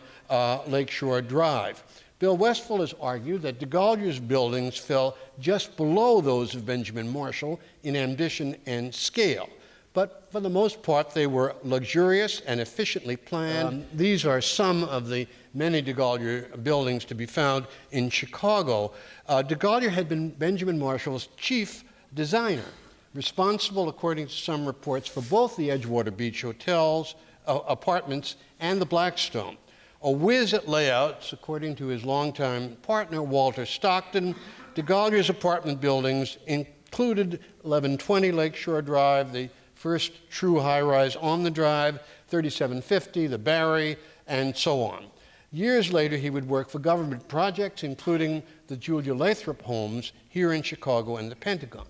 Lakeshore Drive. Bill Westphal has argued that DeGolyer's buildings fell just below those of Benjamin Marshall in ambition and scale. But for the most part, they were luxurious and efficiently planned. These are some of the many DeGolyer buildings to be found in Chicago. DeGolyer had been Benjamin Marshall's chief designer, responsible, according to some reports, for both the Edgewater Beach hotels, apartments, and the Blackstone. A whiz at layouts, according to his longtime partner, Walter Stockton, DeGolyer's apartment buildings included 1120 Lakeshore Drive, the first true high-rise on the drive, 3750, the Barry, and so on. Years later, he would work for government projects, including the Julia Lathrop homes here in Chicago and the Pentagon.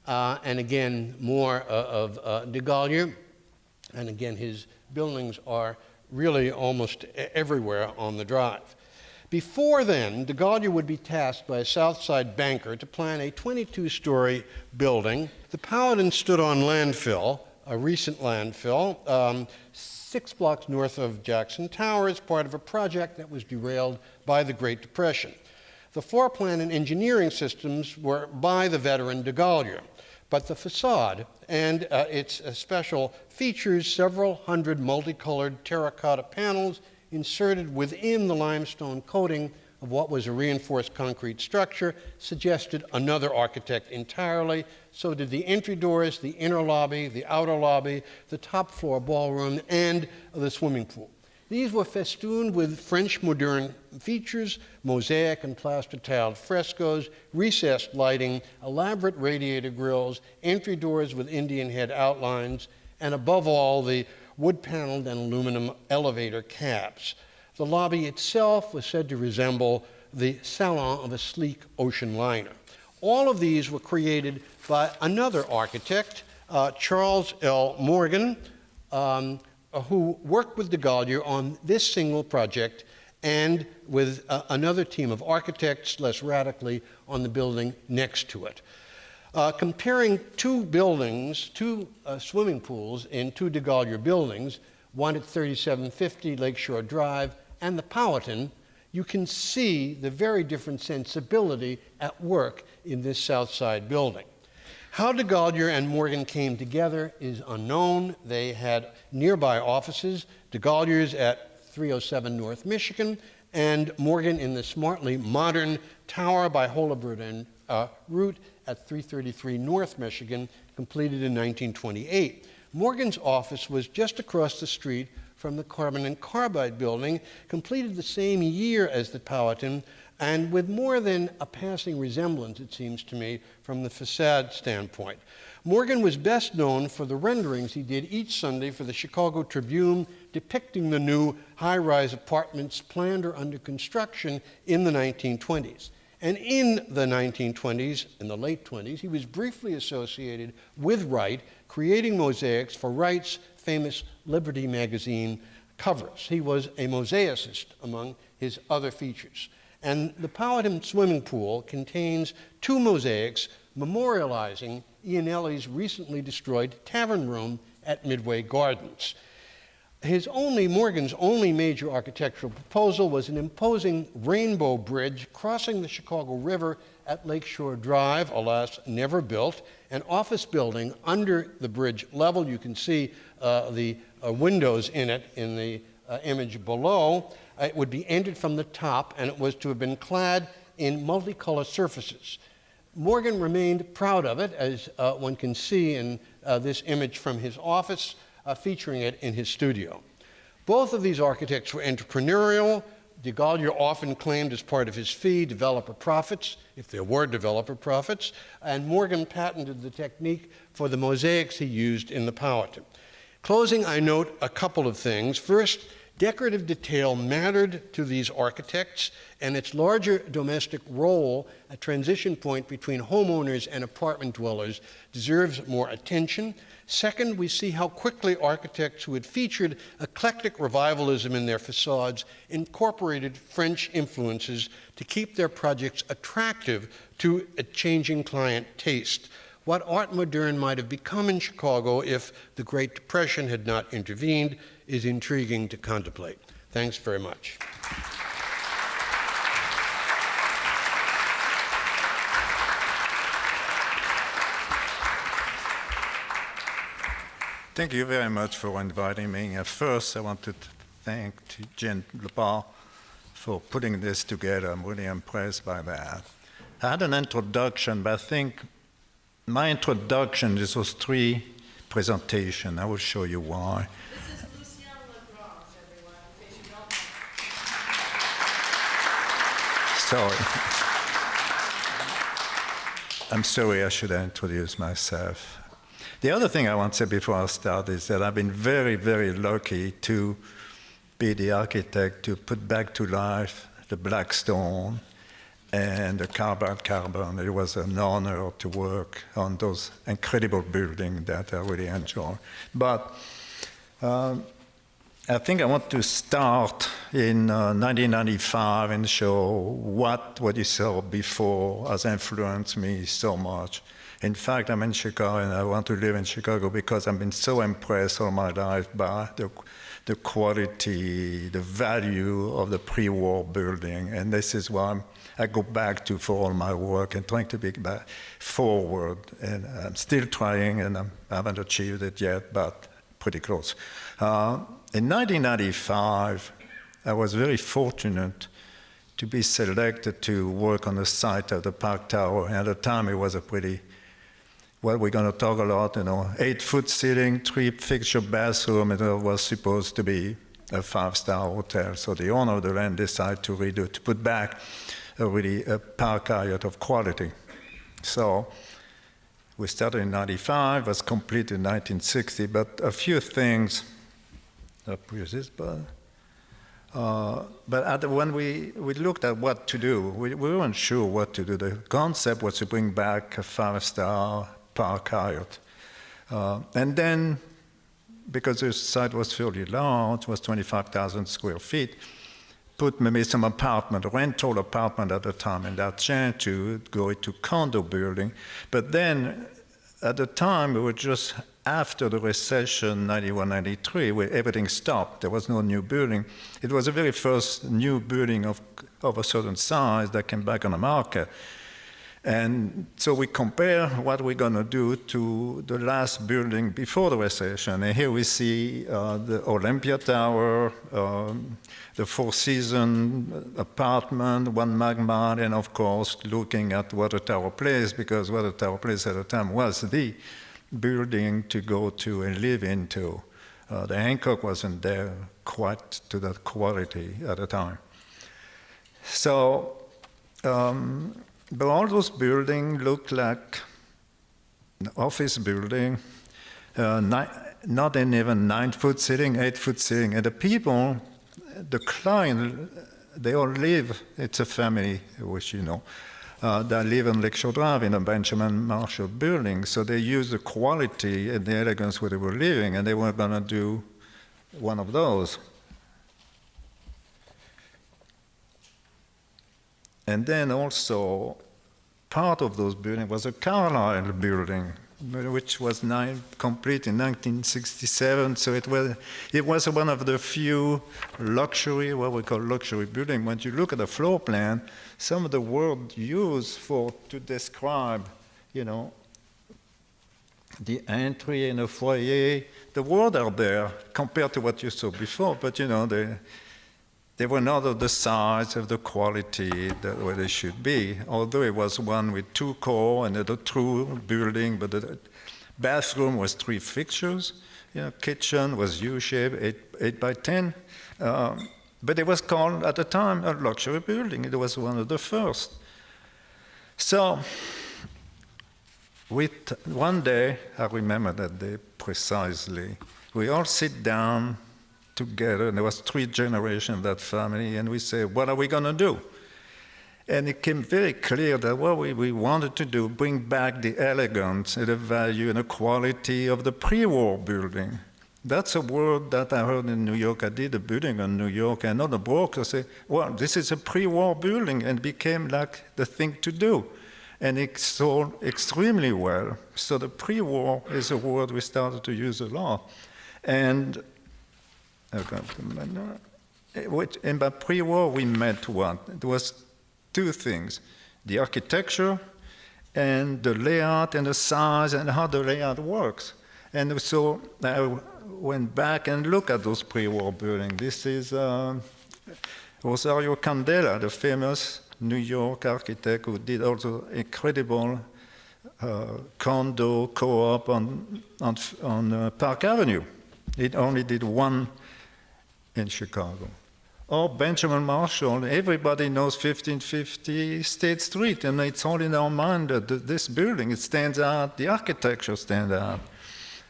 And again, more of DeGolyer. And again, his buildings are really almost everywhere on the drive. Before then, DeGolyer would be tasked by a Southside banker to plan a 22-story building. The Powhatan stood on landfill, a recent landfill, 6 blocks north of Jackson Towers, part of a project that was derailed by the Great Depression. The floor plan and engineering systems were by the veteran DeGolyer, but the facade and its special features, several hundred multicolored terracotta panels inserted within the limestone coating of what was a reinforced concrete structure, suggested another architect entirely. So did the entry doors, the inner lobby, the outer lobby, the top floor ballroom, and the swimming pool. These were festooned with French modern features, mosaic and plaster-tiled frescoes, recessed lighting, elaborate radiator grills, entry doors with Indian head outlines, and above all, the wood-paneled and aluminum elevator cabs. The lobby itself was said to resemble the salon of a sleek ocean liner. All of these were created by another architect, Charles L. Morgan, who worked with DeGolyer on this single project and with another team of architects, less radically, on the building next to it. Comparing two buildings, two swimming pools in two DeGolyer buildings, one at 3750 Lakeshore Drive and the Powhatan, you can see the very different sensibility at work in this South Side building. How DeGolyer and Morgan came together is unknown. They had nearby offices, DeGolyer's at 307 North Michigan, and Morgan in the smartly modern Tower by Holabird and Root at 333 North Michigan, completed in 1928. Morgan's office was just across the street from the Carbon and Carbide building, completed the same year as the Powhatan, and with more than a passing resemblance, it seems to me, from the facade standpoint. Morgan was best known for the renderings he did each Sunday for the Chicago Tribune, depicting the new high-rise apartments planned or under construction in the 1920s. And in the 1920s, in the late 20s, he was briefly associated with Wright, creating mosaics for Wright's famous Liberty magazine covers. He was a mosaicist among his other features. And the Powhatan swimming pool contains two mosaics memorializing Iannelli's recently destroyed tavern room at Midway Gardens. Morgan's only major architectural proposal was an imposing rainbow bridge crossing the Chicago River at Lakeshore Drive, alas, never built, an office building under the bridge level. You can see the windows in it in the image below. It would be entered from the top, and it was to have been clad in multicolored surfaces. Morgan remained proud of it, as one can see in this image from his office, featuring it in his studio. Both of these architects were entrepreneurial. DeGolyer often claimed as part of his fee developer profits, if there were developer profits, and Morgan patented the technique for the mosaics he used in the Powhatan. Closing, I note a couple of things. First, decorative detail mattered to these architects, and its larger domestic role, a transition point between homeowners and apartment dwellers, deserves more attention. Second, we see how quickly architects who had featured eclectic revivalism in their facades incorporated French influences to keep their projects attractive to a changing client taste. What Art Moderne might have become in Chicago if the Great Depression had not intervened is intriguing to contemplate. Thanks very much. Thank you very much for inviting me. First, I want to thank Jen Lepar for putting this together. I'm really impressed by that. I had an introduction, but I think my introduction is those three presentations. I will show you why. This is Lucien Lagrange, everyone, in case you don't know. Sorry. I'm sorry, I should introduce myself. The other thing I want to say before I start is that I've been very, very lucky to be the architect to put back to life the Blackstone and the Carbon. It was an honor to work on those incredible buildings that I really enjoy. But I think I want to start in 1995 and show what you saw before has influenced me so much. In fact, I'm in Chicago, and I want to live in Chicago because I've been so impressed all my life by the quality, the value of the pre-war building. And this is why I go back to for all my work and trying to be back forward. And I'm still trying, and I haven't achieved it yet, but pretty close. In 1995, I was very fortunate to be selected to work on the site of the Park Tower. And at the time, it was a pretty, well, we're going to talk a lot, 8-foot ceiling, 3-fixture bathroom, and it was supposed to be a 5-star hotel. So the owner of the land decided to redo, to put back a Park Hyatt of quality. So we started in 95, was completed in 1960, but a few things When we looked at what to do, we weren't sure what to do. The concept was to bring back a 5-star Park Hyatt. And then, because the site was fairly large, it was 25,000 square feet, put maybe some apartment, rental apartment at the time, and that changed to go into condo building. But then, at the time, we were just after the recession, 91, 93, where everything stopped. There was no new building. It was the very first new building of a certain size that came back on the market. And so we compare what we're going to do to the last building before the recession. And here we see the Olympia Tower, the Four Seasons apartment, One Magma, and of course looking at Water Tower Place, because Water Tower Place at the time was the building to go to and live into. The Hancock wasn't there quite to that quality at the time. So, but all those buildings look like an office building, not even 9-foot ceiling, 8-foot ceiling. And the people, the client, they all live, it's a family, which you know, that live on Lakeshore Drive in a Benjamin Marshall building. So they use the quality and the elegance where they were living, and they were going to do one of those. And then also, part of those buildings was a Carlisle building, which was complete in 1967. So it was one of the few luxury, what we call luxury building. When you look at the floor plan, some of the words used to describe, you know, the entry and the foyer, the words are there compared to what you saw before, but you know, they were not of the size, of the quality that where they should be, although it was one with 2 core and a true building, but the bathroom was 3 fixtures, you know, kitchen was U-shaped, 8 by 10, but it was called at the time a luxury building. It was one of the first. So, one day, I remember that day precisely, we all sit down together, and there was 3 generations of that family, and we say, what are we going to do? And it became very clear that what we wanted to do, bring back the elegance and the value and the quality of the pre-war building. That's a word that I heard in New York. I did a building in New York, and another broker said, well, this is a pre-war building, and became like the thing to do. And it sold extremely well. So the pre-war is a word we started to use a lot. And by pre-war, we meant what? There was 2 things: the architecture and the layout and the size and how the layout works. And so I went back and looked at those pre-war buildings. This is Rosario Candela, the famous New York architect who did also incredible condo co-op on Park Avenue. It only did 1 in Chicago. Or Benjamin Marshall, everybody knows 1550 State Street, and it's all in our mind that this building, it stands out, the architecture stands out.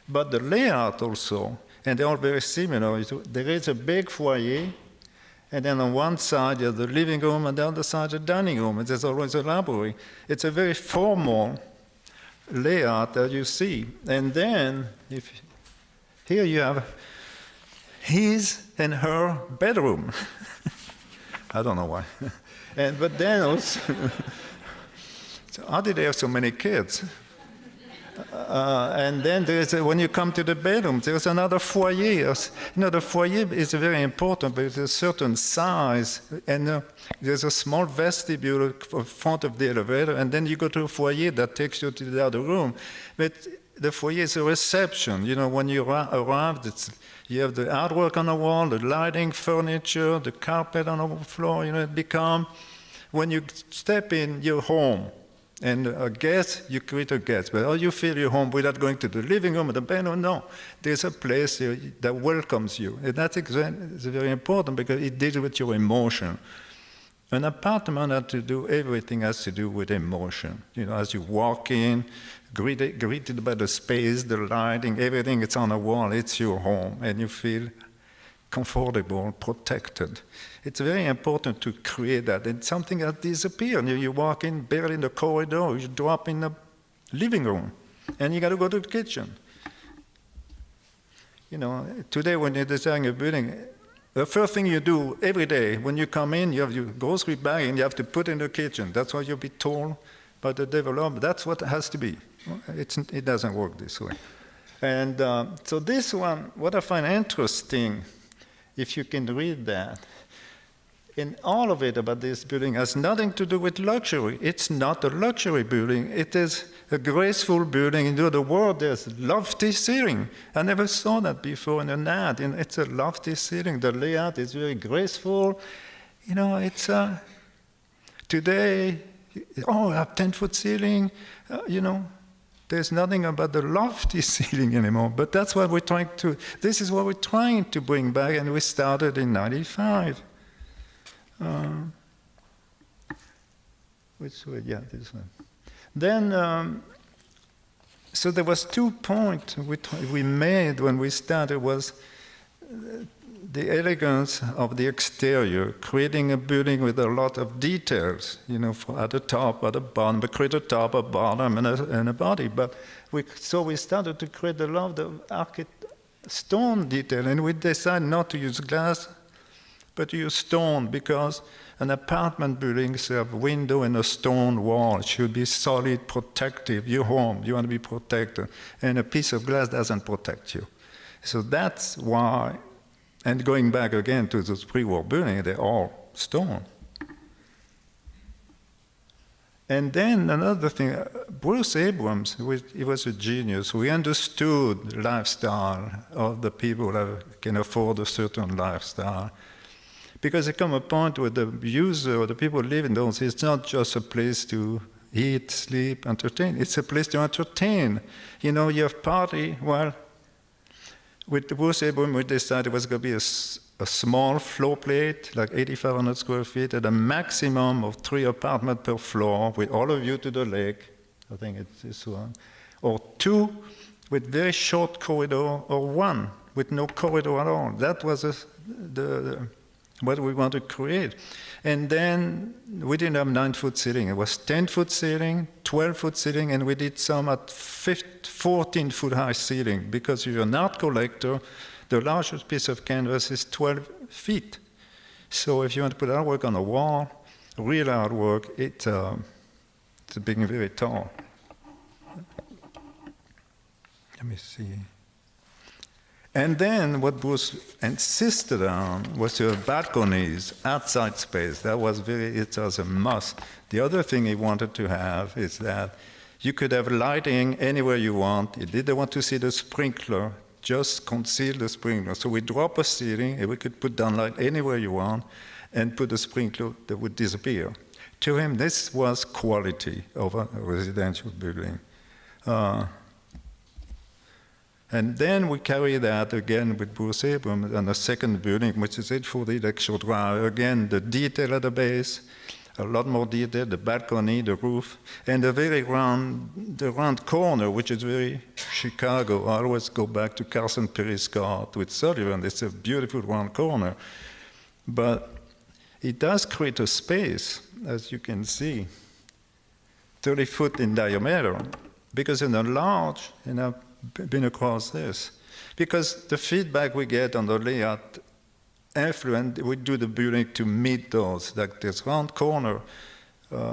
But the layout also, and they're all very similar. There is a big foyer, and then on one side you have the living room, and the other side the dining room, and there's always a library. It's a very formal layout that you see. And then, here you have his and her bedroom. I don't know why. But then also, so how did they have so many kids? And then when you come to the bedroom, there's another foyer. You know, the foyer is very important, but it's a certain size, and there's a small vestibule in front of the elevator, and then you go to a foyer that takes you to the other room. But the foyer is a reception. You know, when you arrive, you have the artwork on the wall, the lighting, furniture, the carpet on the floor. You know, it becomes, when you step in, you're home. And a guest, you greet a guest. But how you feel you're home without going to the living room or the bedroom? No. There's a place that welcomes you. And that's very important because it deals with your emotion. An apartment has to do, everything has to do with emotion. You know, as you walk in, greeted by the space, the lighting, everything, it's on the wall, it's your home. And you feel comfortable, protected. It's very important to create that. And something that disappears. You walk in, barely in the corridor, you drop in the living room, and you got to go to the kitchen. You know, today when you design a building, the first thing you do every day when you come in, you have your grocery bag and you have to put in the kitchen. That's what you'll be told by the developer. That's what it has to be. It doesn't work this way. And so this one, what I find interesting, if you can read that, in all of it about this building has nothing to do with luxury. It's not a luxury building. It is a graceful building. In the world, there's lofty ceiling. I never saw that before in an ad. It's a lofty ceiling. The layout is very graceful. You know, it's today, I have 10-foot ceiling. You know, there's nothing about the lofty ceiling anymore. But that's what we're trying to, this is what we're trying to bring back, and we started in 95. Which way? Yeah, this one. Then, so there was 2 points we made when we started was the elegance of the exterior, creating a building with a lot of details, you know, at the top, at the bottom, but create a top, a bottom, and a body. But so we started to create a lot of stone detail, and we decided not to use glass, but to use stone, because an apartment building should have a window and a stone wall. It should be solid, protective. Your home, you want to be protected. And a piece of glass doesn't protect you. So that's why, and going back again to those pre-war buildings, they're all stone. And then another thing, Bruce Abrams, he was a genius. We understood the lifestyle of the people that can afford a certain lifestyle. Because there comes a point where the user or the people living those, it's not just a place to eat, sleep, entertain. It's a place to entertain. You know, you have party. Well, with the Bruce Abrams, we decided it was going to be a small floor plate, like 8,500 square feet, at a maximum of 3 apartments per floor, with all a view to the lake. I think it's this one. Or 2 with very short corridor, or 1 with no corridor at all. That was what we want to create. And then we didn't have 9-foot ceiling. It was 10-foot ceiling, 12-foot ceiling, and we did some at 14-foot high ceiling, because if you're an art collector, the largest piece of canvas is 12 feet. So if you want to put artwork on a wall, real artwork, it's being very tall. Let me see. And then what Bruce insisted on was your balconies, outside space. That was it was a must. The other thing he wanted to have is that you could have lighting anywhere you want. He didn't want to see the sprinkler, just conceal the sprinkler. So we drop a ceiling, and we could put down light anywhere you want, and put a sprinkler that would disappear. To him, this was quality of a residential building. And then we carry that again with Bruce Abrams on the second building, which is 840 Lakeshore Drive. Again, the detail at the base, a lot more detail, the balcony, the roof, and the round corner, which is very Chicago. I always go back to Carson Periscott with Sullivan. It's a beautiful round corner. But it does create a space, as you can see, 30 foot in diameter, because in a large, been across this. Because the feedback we get on the layout influence, we do the building to meet those. Like this round corner,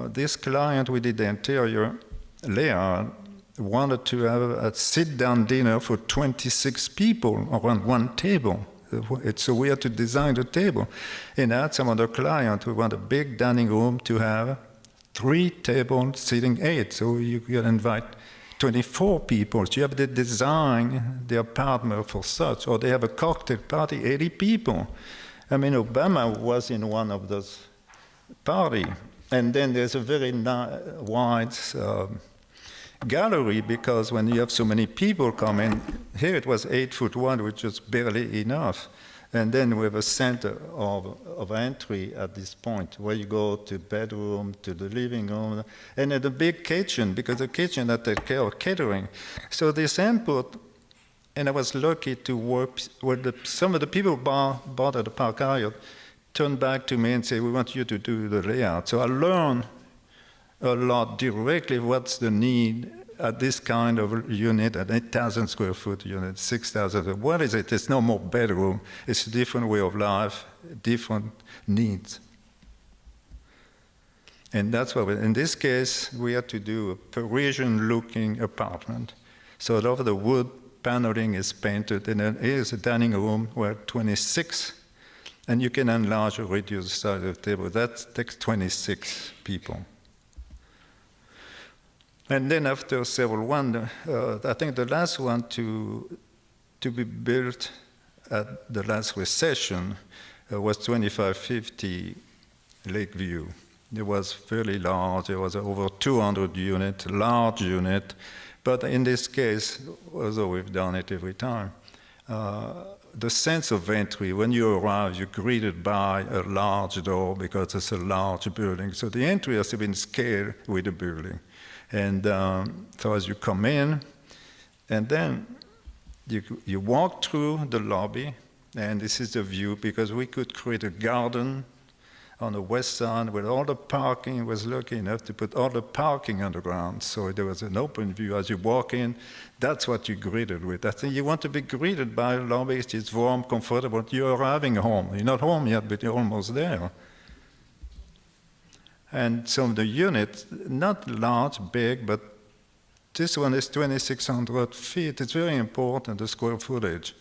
this client, we did the interior layout, wanted to have a sit-down dinner for 26 people around one table. So we had to design the table. And at some other client, we want a big dining room to have 3 tables seating 8. So you can invite 24 people. So you have to design the apartment for such, or they have a cocktail party, 80 people. I mean, Obama was in one of those parties. And then there's a very wide gallery, because when you have so many people coming, here it was 8 foot wide, which is barely enough. And then we have a center of entry at this point, where you go to bedroom, to the living room, and at the big kitchen, because the kitchen that takes care of catering. So this input And I was lucky to work with some of the people bought at the Park Hyatt turned back to me and say, we want you to do the layout. So I learned a lot directly what's the need at this kind of unit, an 8,000 square foot unit, 6,000. What is it? It's no more bedroom. It's a different way of life, different needs. And that's what, in this case, we had to do a Parisian-looking apartment. So a lot of the wood paneling is painted, and then here's a dining room where 26, and you can enlarge or reduce the size of the table. That takes 26 people. And then after several I think the last one to be built at the last recession was 2550 Lakeview. It was fairly large. It was over 200 units, large unit. But in this case, although we've done it every time, the sense of entry, when you arrive, you're greeted by a large door because it's a large building. So the entry has been scaled with the building. And so as you come in, and then you walk through the lobby, and this is the view, because we could create a garden on the west side where all the parking was lucky enough to put all the parking underground. So there was an open view as you walk in. That's what you're greeted with. I think you want to be greeted by a lobby. It's warm, comfortable. You're arriving home. You're not home yet, but you're almost there. And so the unit, not large, big, but this one is 2,600 feet. It's very important, the square footage.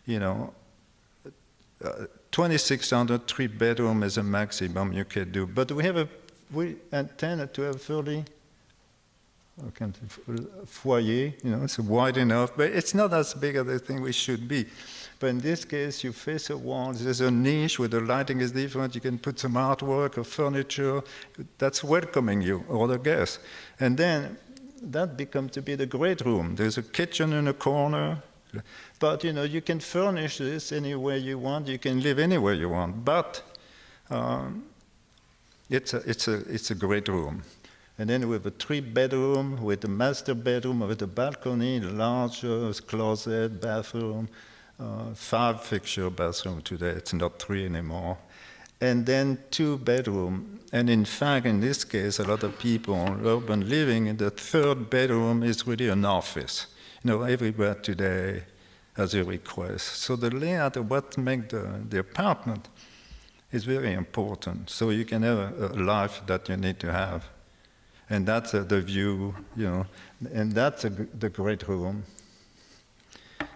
2,600, 3-bedroom is a maximum you can do. But we intended to have 30 foyer, it's wide enough, but it's not as big as I think we should be. But in this case, you face a wall, there's a niche where the lighting is different, you can put some artwork or furniture, that's welcoming you, or the guests. And then that becomes to be the great room. There's a kitchen in a corner, but you can furnish this any way you want, you can live anywhere you want, but it's a great room. And then we have a 3-bedroom with a master bedroom with a balcony, large closet, bathroom, 5-fixture bathroom today. It's not 3 anymore. And then 2-bedroom. And in fact, in this case, a lot of people in urban living, in the 3rd bedroom is really an office. Everywhere today has a request. So the layout of what makes the apartment is very important. So you can have a life that you need to have. And that's the view, and that's the great room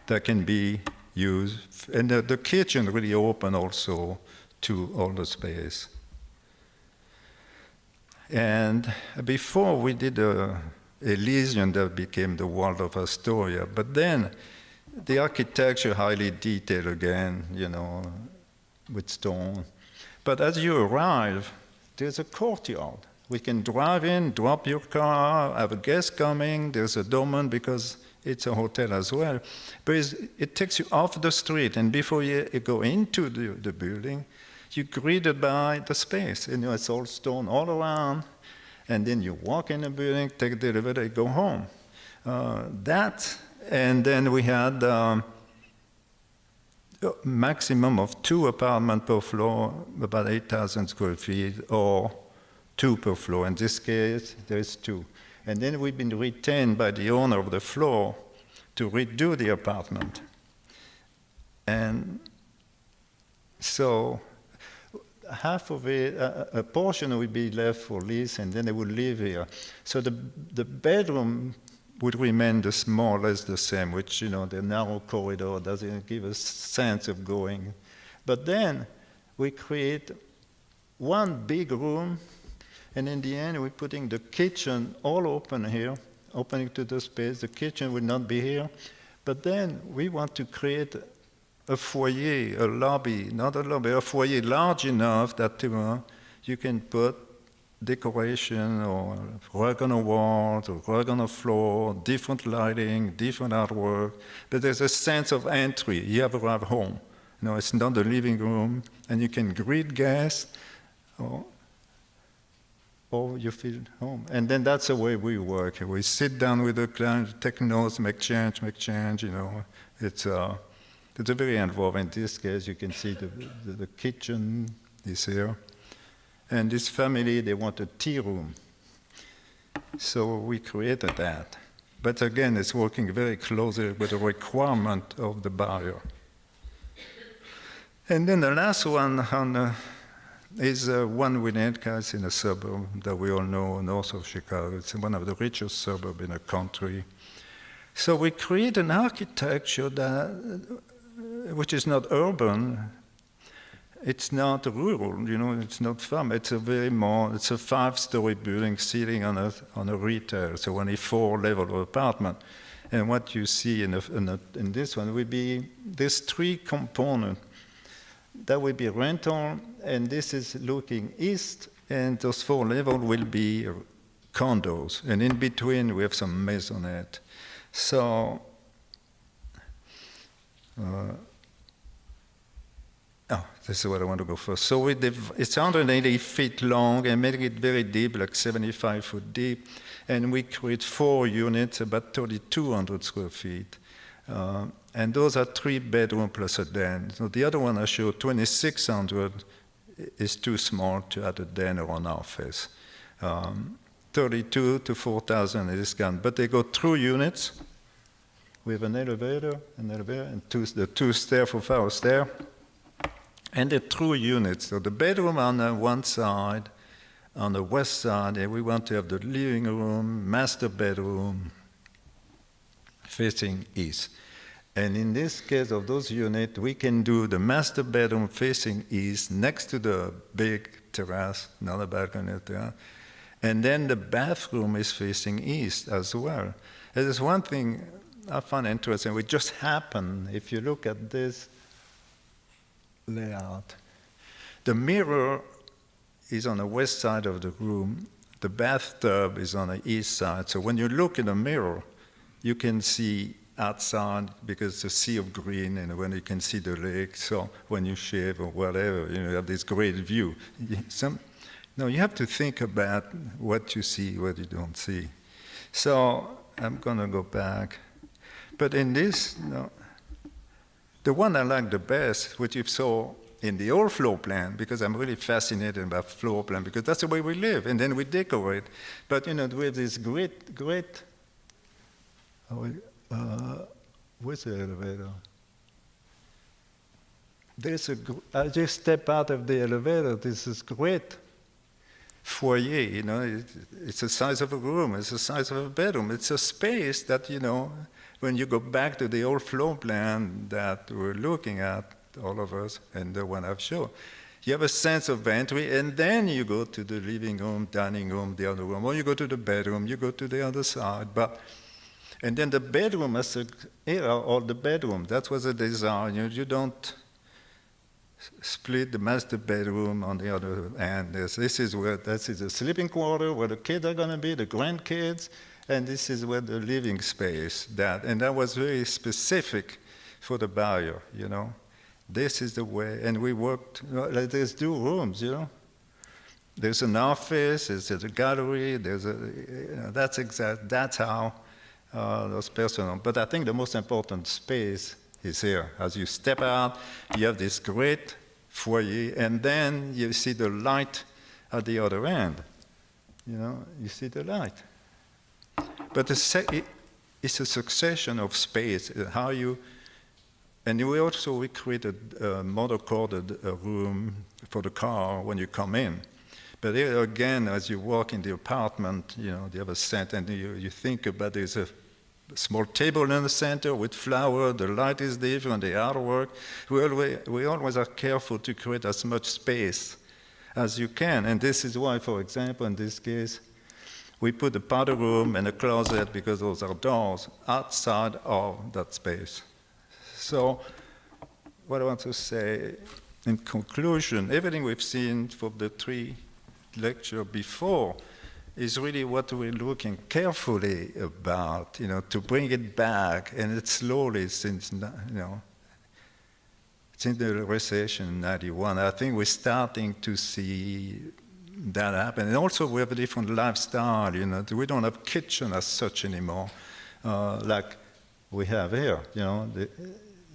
that can be used. And the kitchen really open also to all the space. And before we did Elysian that became the Waldorf Astoria, but then the architecture highly detailed again, with stone. But as you arrive, there's a courtyard. We can drive in, drop your car, have a guest coming. There's a doorman because it's a hotel as well. But it takes you off the street, and before you go into the building, you're greeted by the space. It's all stone all around, and then you walk in the building, take the elevator, go home. And then we had a maximum of 2 apartments per floor, about 8,000 square feet, or 2 per floor. In this case, there's 2. And then we've been retained by the owner of the floor to redo the apartment. And so half of it, a portion would be left for lease, and then they would live here. So the bedroom would remain more or less the same, which, the narrow corridor doesn't give a sense of going. But then we create one big room, and in the end, we're putting the kitchen all open here, opening to the space. The kitchen would not be here. But then we want to create a foyer, a lobby, not a lobby, a foyer large enough that you can put decoration or rug on a wall, or rug on the floor, different lighting, different artwork. But there's a sense of entry. You have arrived home. It's not the living room, and you can greet guests. or you feel home. And then that's the way we work. We sit down with the client, take notes, make change, you know. It's a very involved. In this case, you can see the kitchen is here. And this family, they want a tea room. So we created that. But again, it's working very closely with the requirement of the buyer. And then the last one is one Winnetka in a suburb that we all know, north of Chicago. It's one of the richest suburbs in the country. So we create an architecture which is not urban. It's not rural, you know, it's not farm. It's a 5-story building sitting on a retail, so only 4-level apartment. And what you see in this one will be these 3 components. That will be rental, and this is looking east, and those 4 levels will be condos. And in between, we have some maisonette. So, this is what I want to go first. So it's 180 feet long and make it very deep, like 75 foot deep. And we create 4 units, about 3,200 square feet. And those are 3 bedrooms plus a den. So the other one I showed, 2,600, is too small to add a den or an office. 32 to 4,000 is gone. But they go through units with an elevator, and the 2 stairs for 5 stairs. And the through units. So the bedroom on the one side, on the west side, and we want to have the living room, master bedroom, facing east. And in this case of those units, we can do the master bedroom facing east next to the big terrace, not a balcony terrace. And then the bathroom is facing east as well. And there's one thing I find interesting, which just happened. If you look at this layout, the mirror is on the west side of the room. The bathtub is on the east side. So when you look in the mirror, you can see outside because it's a sea of green, and when you can see the lake. So when you shave or whatever, you have this great view. You have to think about what you see, what you don't see. So I'm going to go back. But in this, the one I like the best, which you saw in the old floor plan, because I'm really fascinated about floor plan, because that's the way we live, and then we decorate. But we have this great, where's the elevator? I just step out of the elevator, this is great foyer, it's the size of a room, it's the size of a bedroom, it's a space that, when you go back to the old floor plan that we're looking at, all of us, and the one I've shown, you have a sense of entry, and then you go to the living room, dining room, the other room, or you go to the bedroom, you go to the other side. And then the bedroom has an era, or the bedroom, that was a design. You don't split the master bedroom on the other end. This is the sleeping quarter where the kids are going to be, the grandkids, and this is where the living space, and that was very specific for the buyer, This is the way, and we worked, there's 2 rooms, There's an office, there's a gallery, that's how those personal. But I think the most important space is here. As you step out, you have this great foyer, and then you see the light at the other end. You see the light. But it's a succession of space. And we created a motor-corded room for the car when you come in. But here again, as you walk in the apartment, you have a scent, and you think about there's a small table in the center with flower, the light is different, the artwork. We always are careful to create as much space as you can. And this is why, for example, in this case, we put a powder room and a closet, because those are doors, outside of that space. So what I want to say in conclusion, everything we've seen for the 3 lectures before is really what we're looking carefully about, to bring it back, and it's slowly since, since the recession in 91. I think we're starting to see that happen. And also we have a different lifestyle, you know. We don't have kitchen as such anymore, like we have here, you know.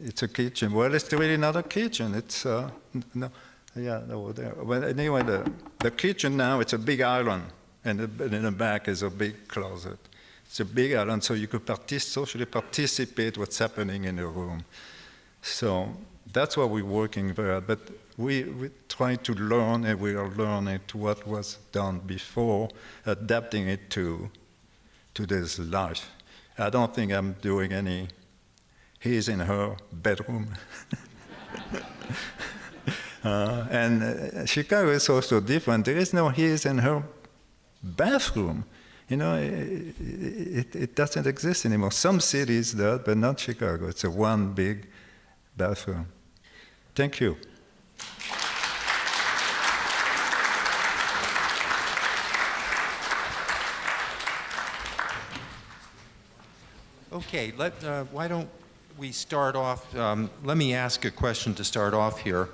It's a kitchen. Well, it's really not a kitchen. It's, no, yeah, over there. Well, anyway, the kitchen now, it's a big island, and in the back is a big closet. It's a big island, so you could socially participate what's happening in the room. So that's what we're working there. But we try to learn, and we are learning to what was done before, adapting it to this life. I don't think I'm doing any his and her bedroom. And Chicago is also different. There is no his and her bathroom. You know, it doesn't exist anymore. Some cities do, but not Chicago. It's a one big bathroom. Thank you. Okay, why don't we start off, let me ask a question to start off here.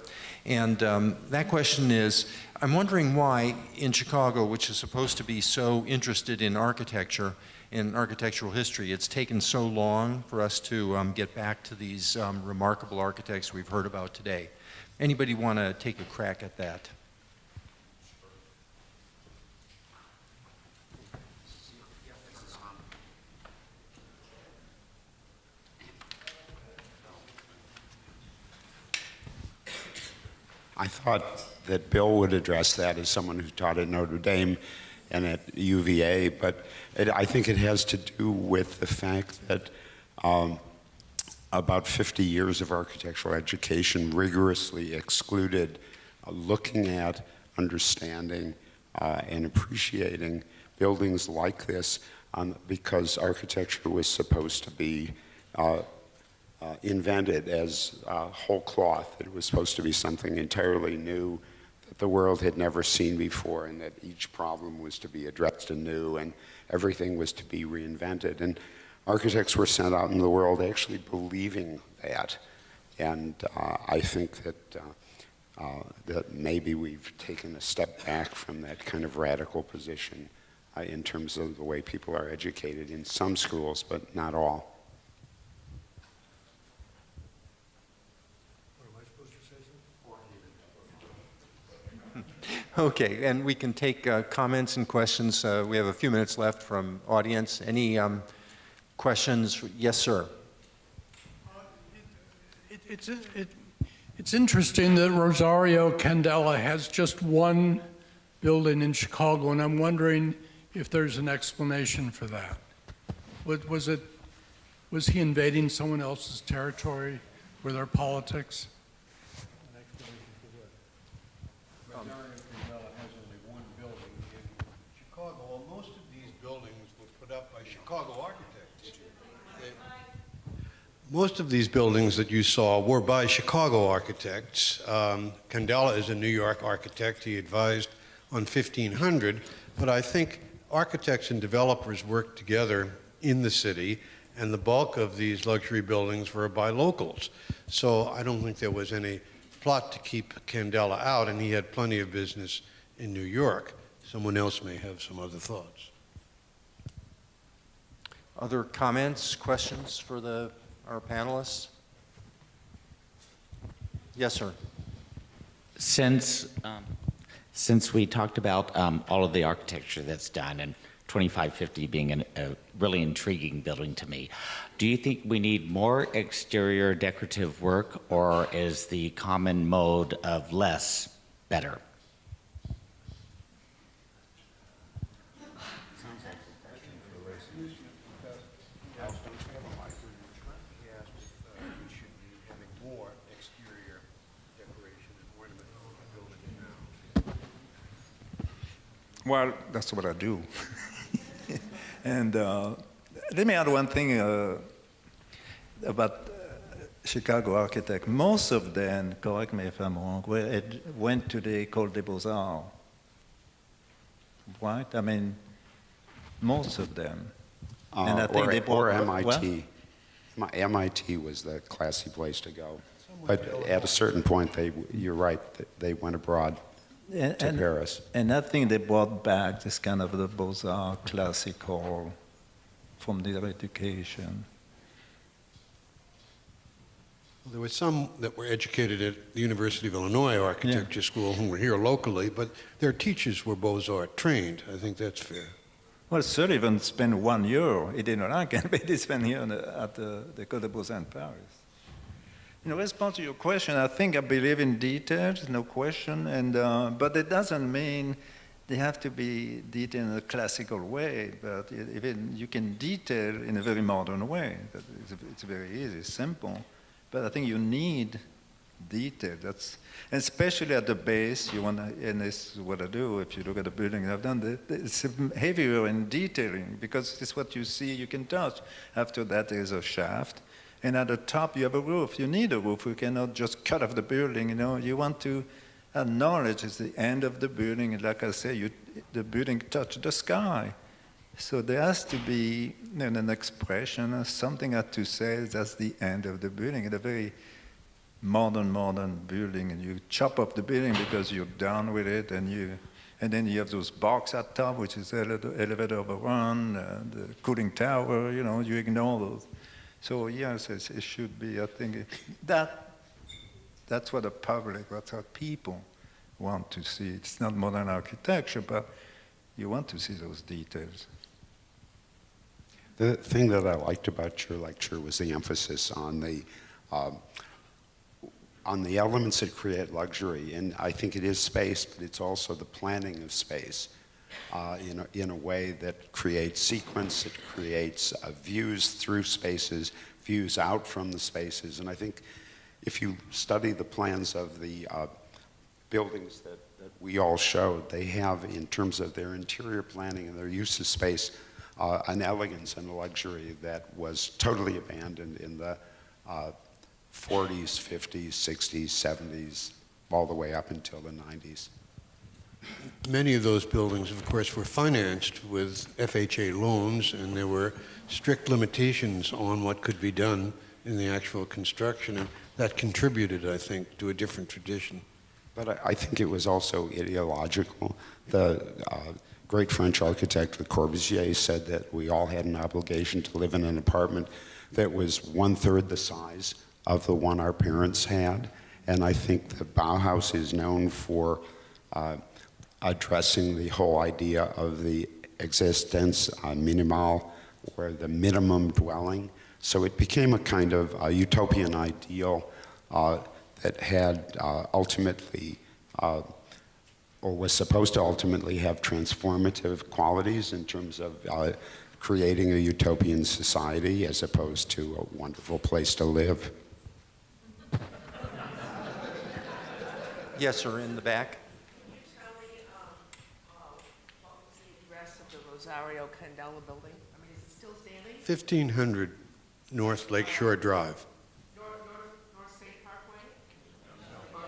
And that question is, I'm wondering why in Chicago, which is supposed to be so interested in architecture and architectural history, it's taken so long for us to get back to these remarkable architects we've heard about today. Anybody want to take a crack at that? I thought that Bill would address that as someone who taught at Notre Dame and at UVA, but I think it has to do with the fact that about 50 years of architectural education rigorously excluded looking at, understanding, and appreciating buildings like this because architecture was supposed to be invented as whole cloth. It was supposed to be something entirely new that the world had never seen before, and that each problem was to be addressed anew, and everything was to be reinvented. And architects were sent out in the world actually believing that. And I think that maybe we've taken a step back from that kind of radical position in terms of the way people are educated in some schools, but not all. Okay, and we can take comments and questions. We have a few minutes left from audience. Any questions? Yes, sir. It's interesting that Rosario Candela has just one building in Chicago, and I'm wondering if there's an explanation for that. Was he invading someone else's territory? Were there politics? Most of these buildings were put up by Chicago architects. Most of these buildings that you saw were by Chicago architects. Candela is a New York architect. He advised on 1500, but I think architects and developers worked together in the city, and the bulk of these luxury buildings were by locals. So I don't think there was any plot to keep Candela out, and he had plenty of business in New York. Someone else may have some other thoughts. Other comments, questions for our panelists? Yes, sir. Since we talked about all of the architecture that's done, and 2550 being a really intriguing building to me, do you think we need more exterior decorative work, or is the common mode of less better? Well, that's what I do. And let me add one thing about Chicago architects. Most of them, correct me if I'm wrong, went to the École des Beaux-Arts, right? I mean, most of them. And I think they or MIT. MIT was the classy place to go. But at a certain point, you're right, they went abroad. to Paris. And I think they brought back this kind of the Beaux-Arts classical from their education. There were some that were educated at the University of Illinois Architecture School who were here locally, but their teachers were Beaux-Arts trained. I think that's fair. Well, Sullivan spent 1 year. He didn't like it, but he spent here at the École des Beaux-Arts in Paris. In response to your question, I think I believe in details, no question, but it doesn't mean they have to be detailed in a classical way, but even you can detail in a very modern way. It's very easy, simple, but I think you need detail. And especially at the base, you want to, and this is what I do, if you look at the building I've done, it's heavier in detailing, because it's what you see, you can touch. After that, there's a shaft. And at the top, you have a roof. You need a roof. You cannot just cut off the building. You want to acknowledge it's the end of the building. And like I say, the building touched the sky. So there has to be an expression, something had to say that's the end of the building. It's a very modern building, and you chop off the building because you're done with it, and then you have those box at top, which is elevator overrun, the cooling tower. You ignore those. So yes, it should be. I think that's what the public, that's what people want to see. It's not modern architecture, but you want to see those details. The thing that I liked about your lecture was the emphasis on the elements that create luxury. And I think it is space, but it's also the planning of space in a way that creates sequence, it creates views through spaces, views out from the spaces. And I think if you study the plans of the buildings that we all showed, they have, in terms of their interior planning and their use of space, an elegance and a luxury that was totally abandoned in the 40s, 50s, 60s, 70s, all the way up until the 90s. Many of those buildings, of course, were financed with FHA loans, and there were strict limitations on what could be done in the actual construction, and that contributed, I think, to a different tradition. But I think it was also ideological. The great French architect Le Corbusier said that we all had an obligation to live in an apartment that was 1/3 the size of the one our parents had. And I think the Bauhaus is known for addressing the whole idea of the existence minimal, or the minimum dwelling. So it became a kind of utopian ideal that had ultimately, or was supposed to ultimately have transformative qualities in terms of creating a utopian society as opposed to a wonderful place to live. Yes, sir, in the back. Can you tell me what was the address of the Rosario Candela building? I mean, is it still standing? 1500 North Lakeshore Drive. North State Parkway?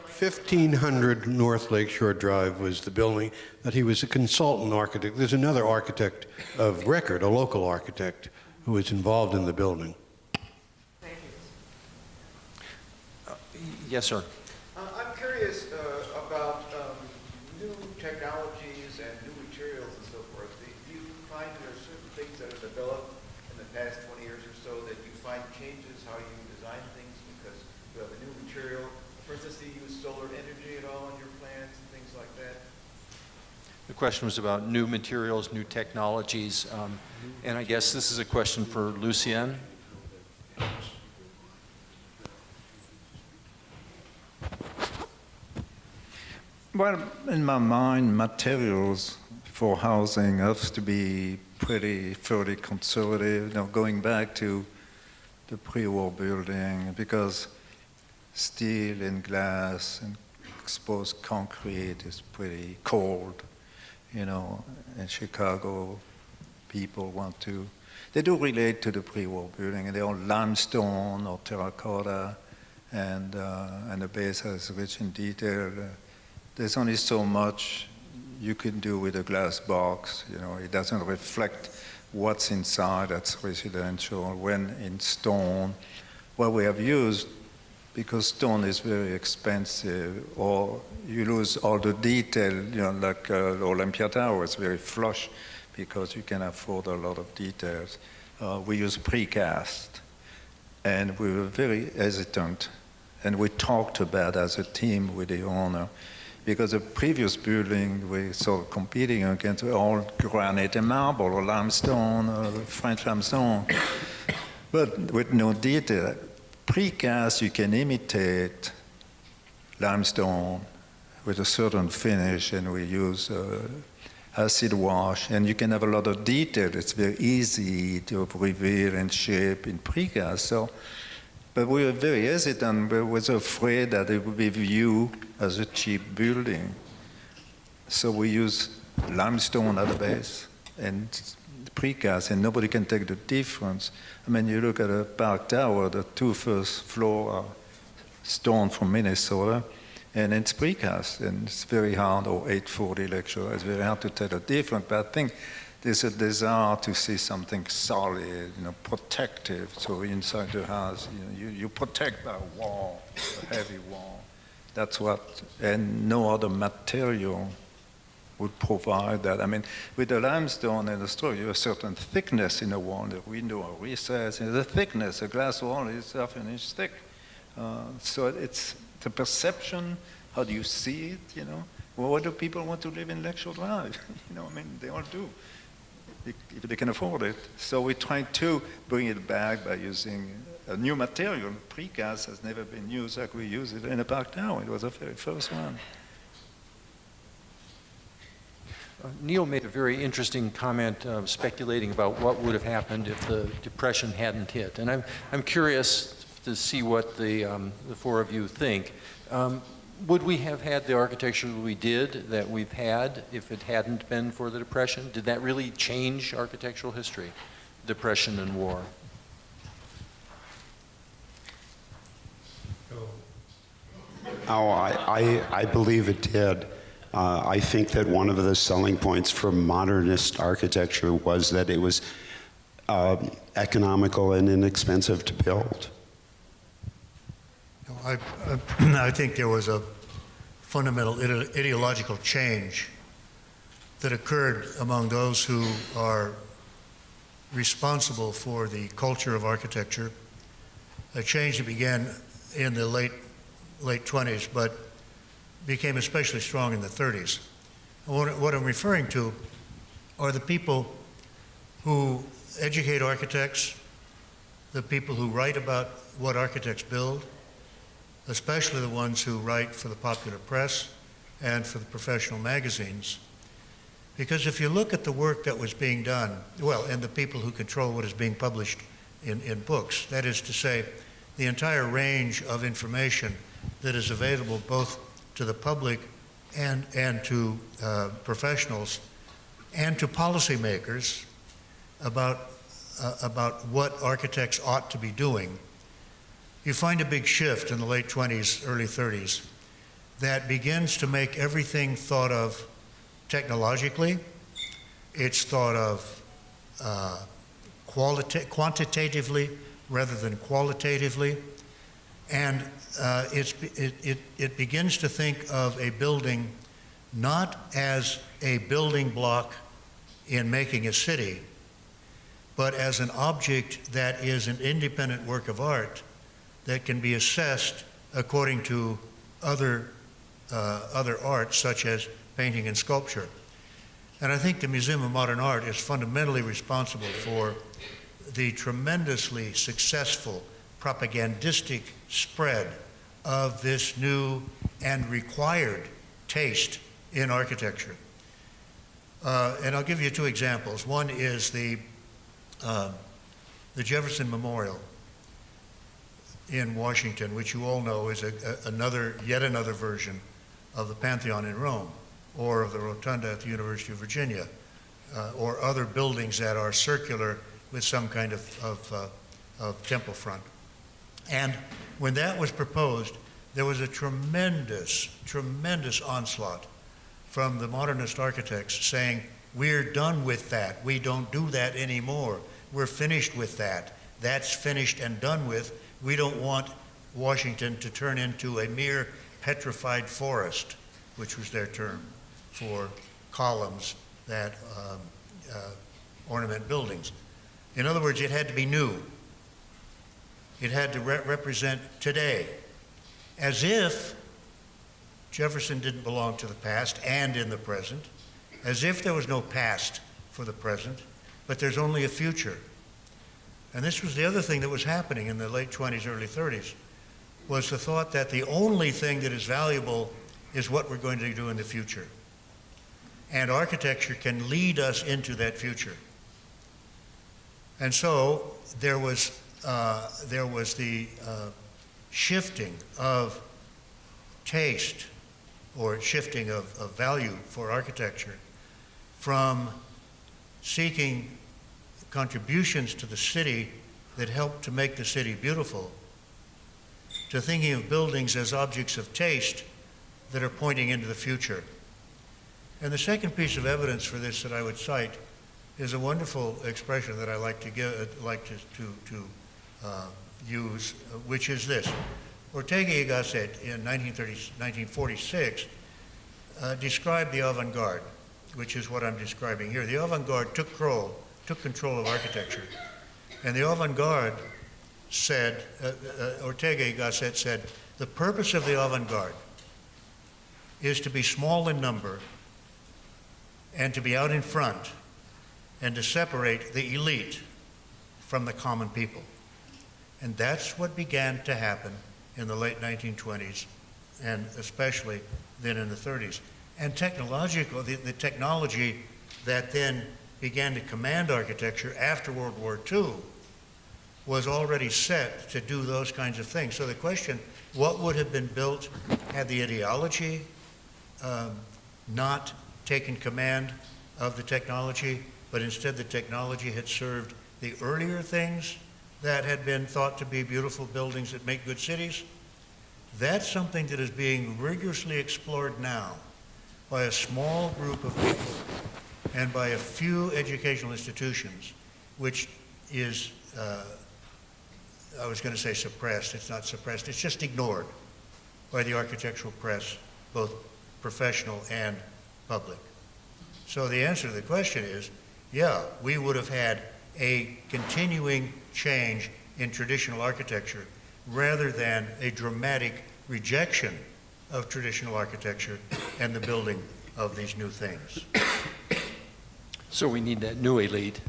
1500 North Lakeshore Drive was the building that he was a consultant architect. There's another architect of record, a local architect, who was involved in the building. Thank you. Yes, sir. I'm curious about new technologies and new materials and so forth. Do you find there are certain things that have developed in the past 20 years or so that you find changes how you design things because you have a new material? For instance, do you use solar energy at all in your plans and things like that? The question was about new materials, new technologies, and I guess this is a question for Lucien. Well, in my mind, materials for housing have to be fairly conservative. Going back to the pre-war building, because steel and glass and exposed concrete is pretty cold. In Chicago, people they do relate to the pre-war building, and they're all limestone or terracotta, and the base is rich in detail. There's only so much you can do with a glass box. It doesn't reflect what's inside. That's residential. When in stone, what we have used because stone is very expensive, or you lose all the detail, like Olympia Tower is very flush because you can afford a lot of details. We use precast, and we were very hesitant, and we talked about as a team with the owner, because the previous building we sort of competing against all granite and marble or limestone or French limestone, but with no detail. Precast, you can imitate limestone with a certain finish, and we use acid wash, and you can have a lot of detail. It's very easy to reveal and shape in precast. So, but we were very hesitant. We was afraid that it would be viewed as a cheap building. So we use limestone at the base and precast, and nobody can take the difference. I mean, you look at a Park Tower, the 2 first floor are stone from Minnesota, and it's precast, and it's very hard, or 840 lecture, it's very hard to tell the difference, but I think there's a desire to see something solid, protective, so inside the house, you protect by a wall, a heavy wall. That's what, and no other material would provide that. I mean, with the limestone and the straw, you have a certain thickness in the wall, the window or recess, and the thickness, a glass wall is half an inch thick. So it's the perception, how do you see it, Well, why do people want to live in Lakeshore Drive? I mean, they all do, if they can afford it. So we try to bring it back by using a new material. Precast has never been used like we use it in the Park Tower. It was the very first one. Neil made a very interesting comment speculating about what would have happened if the Depression hadn't hit. And I'm curious to see what the 4 of you think. Would we have had the architecture that we've had if it hadn't been for the Depression? Did that really change architectural history, Depression and war? Oh, I believe it did. I think that one of the selling points for modernist architecture was that it was economical and inexpensive to build. I think there was a fundamental ideological change that occurred among those who are responsible for the culture of architecture, a change that began in the late 20s, but became especially strong in the 30s. What I'm referring to are the people who educate architects, the people who write about what architects build, especially the ones who write for the popular press and for the professional magazines. Because if you look at the work that was being done, and the people who control what is being published in books, that is to say, the entire range of information that is available both to the public and to professionals and to policymakers about what architects ought to be doing, you find a big shift in the late 20s, early 30s that begins to make everything thought of technologically. It's thought of quantitatively rather than qualitatively. And it begins to think of a building not as a building block in making a city, but as an object that is an independent work of art that can be assessed according to other arts such as painting and sculpture. And I think the Museum of Modern Art is fundamentally responsible for the tremendously successful propagandistic spread of this new and required taste in architecture. And I'll give you 2 examples. One is the Jefferson Memorial in Washington, which you all know is yet another version of the Pantheon in Rome, or of the Rotunda at the University of Virginia, or other buildings that are circular with some kind of temple front. And when that was proposed, there was a tremendous onslaught from the modernist architects saying, we're done with that. We don't do that anymore. We're finished with that. That's finished and done with. We don't want Washington to turn into a mere petrified forest, which was their term for columns that ornament buildings. In other words, it had to be new. It had to represent today, as if Jefferson didn't belong to the past and in the present, as if there was no past for the present, but there's only a future. And this was the other thing that was happening in the late 20s, early 30s, was the thought that the only thing that is valuable is what we're going to do in the future. And architecture can lead us into that future. And so there was the shifting of taste, or shifting of value for architecture, from seeking contributions to the city that helped to make the city beautiful, to thinking of buildings as objects of taste that are pointing into the future. And the second piece of evidence for this that I would cite is a wonderful expression that I like to use, which is this. Ortega y Gasset in 1946 described the avant-garde, which is what I'm describing here. The avant-garde took control of architecture. And the avant-garde said, Ortega y Gasset said, the purpose of the avant-garde is to be small in number and to be out in front and to separate the elite from the common people. And that's what began to happen in the late 1920s, and especially then in the 30s. And the technology that then began to command architecture after World War II was already set to do those kinds of things. So the question, what would have been built had the ideology not taken command of the technology, but instead the technology had served the earlier things that had been thought to be beautiful buildings that make good cities? That's something that is being rigorously explored now by a small group of people and by a few educational institutions, which is, I was going to say suppressed. It's not suppressed. It's just ignored by the architectural press, both professional and public. So the answer to the question is, yeah, we would have had a continuing change in traditional architecture rather than a dramatic rejection of traditional architecture and the building of these new things. So we need that new elite.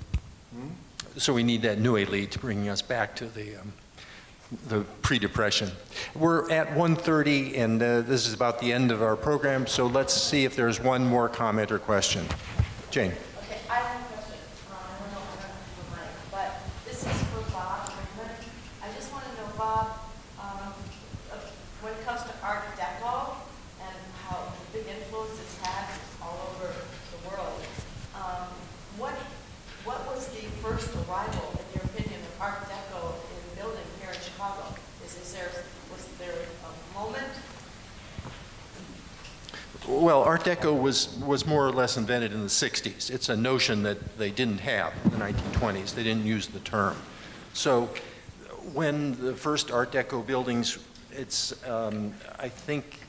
So we need that new elite bringing us back to the pre-Depression. We're at 1:30, and this is about the end of our program, so let's see if there's one more comment or question. Jane. Okay, I have a question. I don't know if I have the mic, but this is for Bob. I just want to know, Bob, when it comes to Art Deco and how the big influence it's had all over the world, what was the first arrival, in your opinion, of Art Deco in building here in Chicago? Was there a moment? Well, Art Deco was more or less invented in the 60s. It's a notion that they didn't have in the 1920s. They didn't use the term. So when the first Art Deco buildings, it's, I think,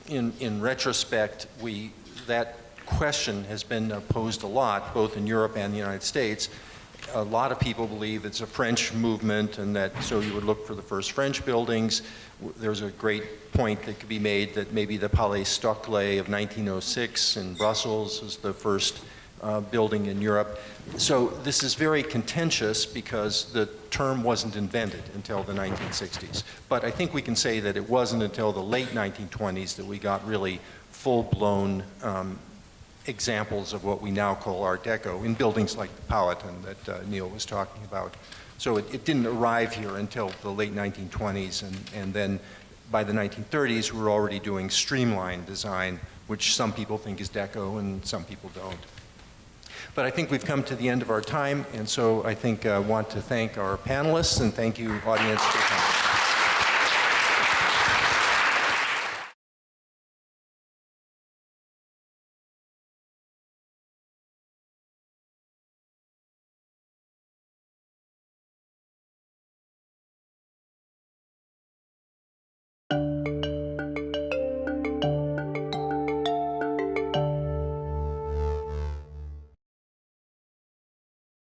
in retrospect, that question has been posed a lot, both in Europe and the United States. A lot of people believe it's a French movement, and that so you would look for the first French buildings. There's a great point that could be made that maybe the Palais Stoclet of 1906 in Brussels is the first building in Europe. So this is very contentious because the term wasn't invented until the 1960s. But I think we can say that it wasn't until the late 1920s that we got really full-blown examples of what we now call Art Deco in buildings like the Palatine that Neil was talking about. So it didn't arrive here until the late 1920s, and then by the 1930s, we were already doing streamlined design, which some people think is Deco and some people don't. But I think we've come to the end of our time, and so I think I want to thank our panelists and thank you, audience, for coming. Thank you.